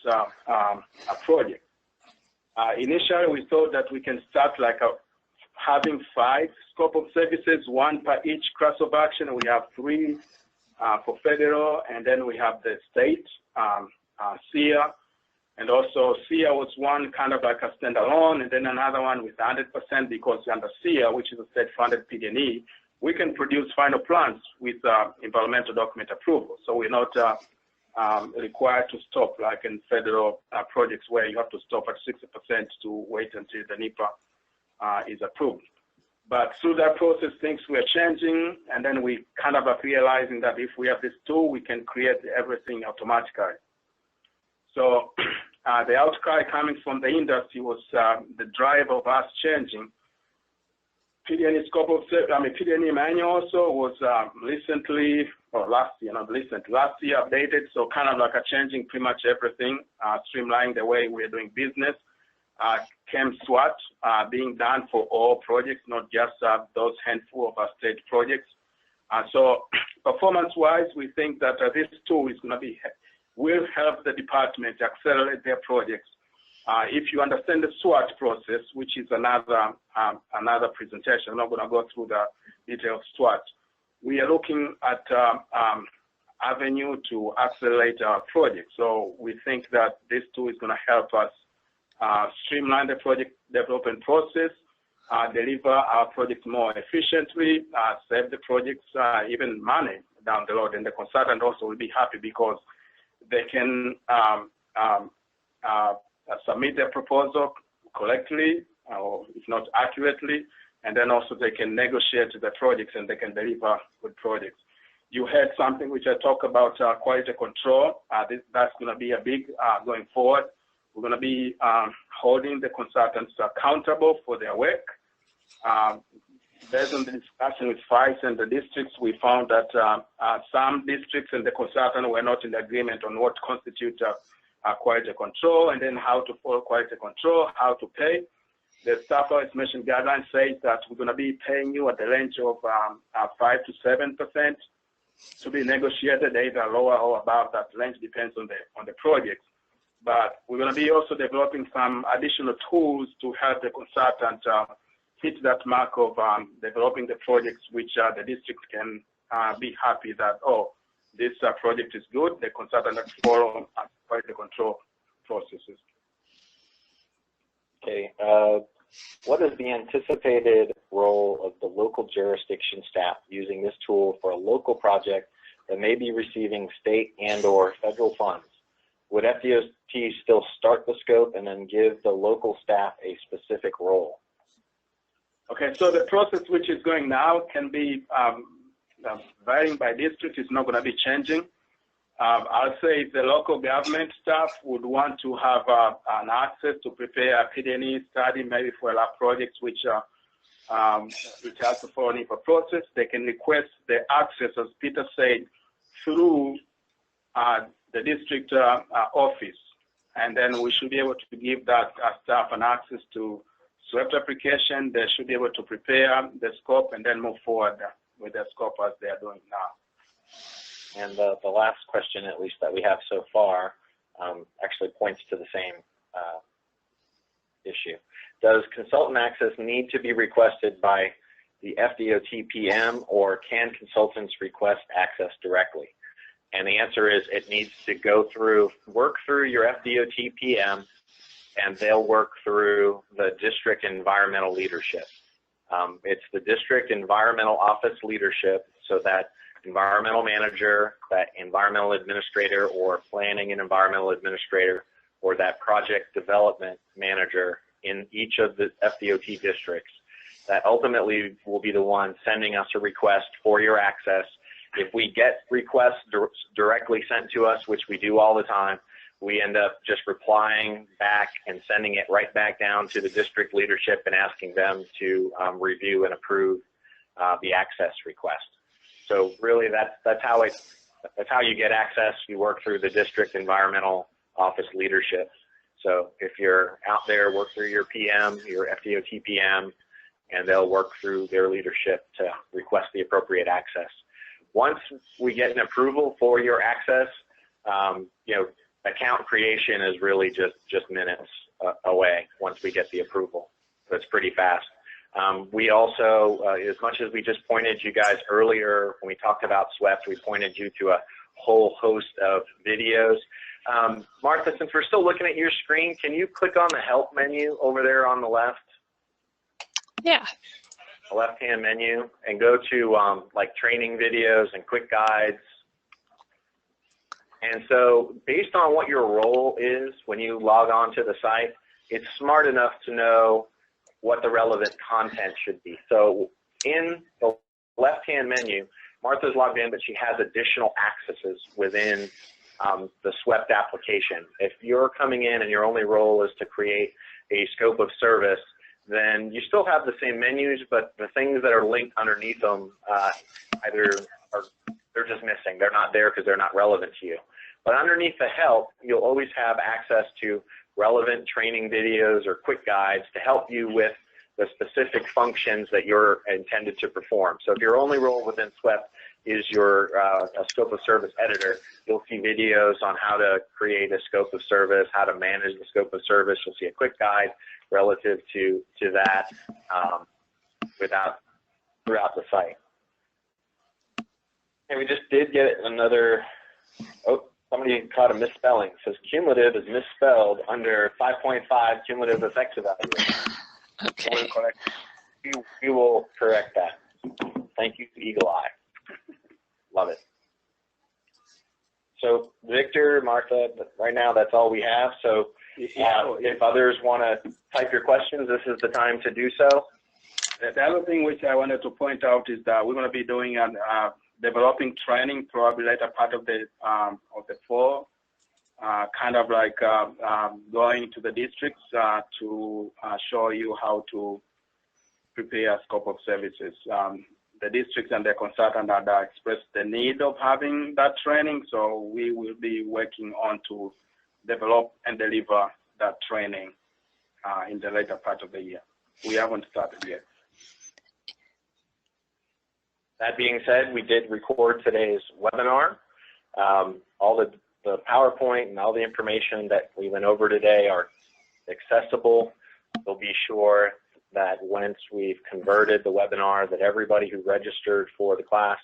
project. Initially, we thought that we can start like having 5 scope of services, 1 per each class of action. We have 3 for federal, and then we have the state, SEA, and also SEA was one kind of like a standalone, and then another one with 100% because under SEA, which is a state-funded PD&E, we can produce final plans with environmental document approval. So we're not required to stop like in federal projects where you have to stop at 60% to wait until the NEPA is approved. But through that process, things were changing, and then we kind of realizing that if we have this tool, we can create everything automatically. So the outcry coming from the industry was the drive of us changing. PD&E Scope of Services, PD&E manual also was recently, or last year, not recent, last year updated, so kind of like a changing pretty much everything, streamlining the way we're doing business. Chem SWOT being done for all projects, not just those handful of state projects. So performance-wise, we think that this tool is going to will help the department accelerate their projects. If you understand the SWOT process, which is another presentation, I'm not going to go through the details of SWOT. We are looking at avenue to accelerate our project. So we think that this tool is going to help us streamline the project development process, deliver our projects more efficiently, save the projects even money down the road. And the consultant also will be happy because they can submit their proposal correctly, or if not accurately, and then also they can negotiate the projects and they can deliver good projects. You had something which I talk about quality control. That's going to be a big going forward. We're going to be holding the consultants accountable for their work. Based on the discussion with FICE and the districts, we found that some districts and the consultant were not in agreement on what constitutes quality control, and then how to follow quality control, how to pay. The staff estimation guideline says that we're going to be paying you at the range of 5 to 7% to be negotiated, either lower or above that range, depends on the project. But we're going to be also developing some additional tools to help the consultant hit that mark of developing the projects which the district can be happy that, oh, this project is good, the consultant has followed quality control processes. Okay, what is the anticipated role of the local jurisdiction staff using this tool for a local project that may be receiving state and/or federal funds? Would FDOT still start the scope and then give the local staff a specific role? Okay, so the process which is going now can be varying by district. It's not going to be changing. I'll say if the local government staff would want to have an access to prepare a PD&E study, maybe for a lab projects which has to follow NEPA process, they can request the access, as Peter said, through the district office, and then we should be able to give that staff an access to SWOT application. They should be able to prepare the scope and then move forward with the scope as they are doing now. And the last question, at least that we have so far, actually points to the same issue. Does consultant access need to be requested by the FDOT PM, or can consultants request access directly? And the answer is it needs to work through your FDOT PM, and they'll work through the district environmental leadership. It's the district environmental office leadership, so that environmental manager, that environmental administrator, or planning and environmental administrator, or that project development manager in each of the FDOT districts, that ultimately will be the one sending us a request for your access. If we get requests directly sent to us, which we do all the time, we end up just replying back and sending it right back down to the district leadership and asking them to review and approve the access request. So really, that's how you get access. You work through the district environmental office leadership. So if you're out there, work through your PM, your FDOT PM, and they'll work through their leadership to request the appropriate access. Once we get an approval for your access, you know, account creation is really just minutes away once we get the approval. So it's pretty fast. We also, as much as we just pointed you guys earlier when we talked about SWEPT, we pointed you to a whole host of videos. Martha, since we're still looking at your screen, can you click on the help menu over there on the left? Yeah. The left-hand menu, and go to like training videos and quick guides. And so based on what your role is when you log on to the site, it's smart enough to know what the relevant content should be. So in the left-hand menu, Martha's logged in, but she has additional accesses within the SWEPT application. If you're coming in and your only role is to create a scope of service, then you still have the same menus, but the things that are linked underneath them they're just missing. They're not there because they're not relevant to you. But underneath the help, you'll always have access to relevant training videos or quick guides to help you with the specific functions that you're intended to perform. So if your only role within SWEPT is your a scope of service editor, you'll see videos on how to create a scope of service, how to manage the scope of service. You'll see a quick guide relative to that throughout the site. And we just did get another, oh, somebody caught a misspelling. It says cumulative is misspelled under 5.5 cumulative effects evaluation. Okay. We will correct that. Thank you, Eagle Eye. Love it. So Victor, Martha, right now that's all we have. So if others want to type your questions, this is the time to do so. The other thing which I wanted to point out is that we're going to be doing an developing training probably later part of the fall, kind of like going to the districts to show you how to prepare a scope of services. The districts and the consultant had expressed the need of having that training, so we will be working on to develop and deliver that training in the later part of the year. We haven't started yet. That being said, we did record today's webinar. All the PowerPoint and all the information that we went over today are accessible. We'll be sure that once we've converted the webinar, that everybody who registered for the class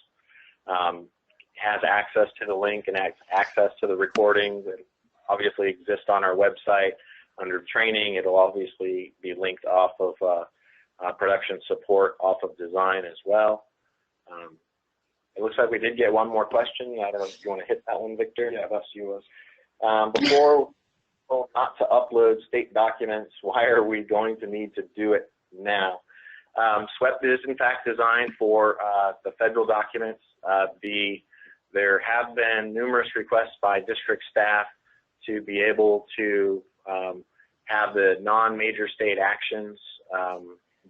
has access to the link and access to the recordings, that obviously exist on our website. Under training, it'll obviously be linked off of production support, off of design as well. It looks like we did get one more question. I don't know if you want to hit that one, Victor. Yeah, that's yours. Before, well, not to upload state documents, why are we going to need to do it now? SWEPT is in fact designed for the federal documents. There have been numerous requests by district staff to be able to have the non-major state actions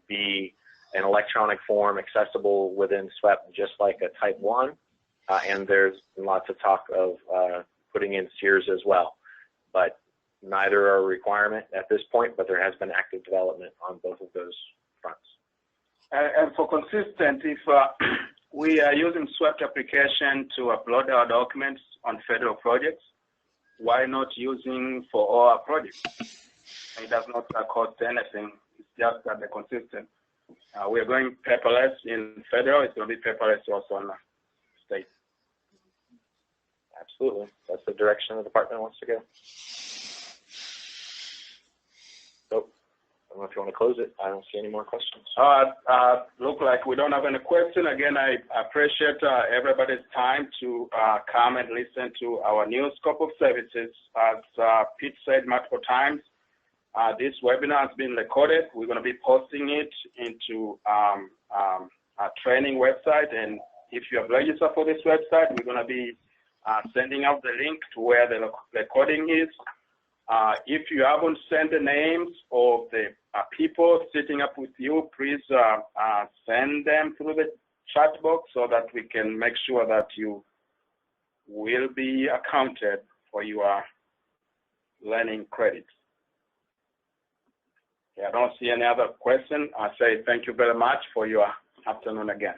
be an electronic form accessible within SWEPT, just like a Type 1. And there's lots of talk of putting in SEERs as well. But neither are a requirement at this point, but there has been active development on both of those fronts. And for consistent, if we are using SWEPT application to upload our documents on federal projects, why not using for all our projects? It does not cost anything. It's just that the consistent. We are going paperless in federal. It's going to be paperless also on state. Absolutely. That's the direction the department wants to go. So, I don't know if you want to close it. I don't see any more questions. Look like we don't have any question. Again, I appreciate everybody's time to come and listen to our new scope of services. As Pete said multiple times, this webinar has been recorded. We're going to be posting it into our training website. And if you have registered for this website, we're going to be sending out the link to where the recording is. If you haven't sent the names of the people sitting up with you, please send them through the chat box so that we can make sure that you will be accounted for your learning credits. I don't see any other question. I say thank you very much for your afternoon again.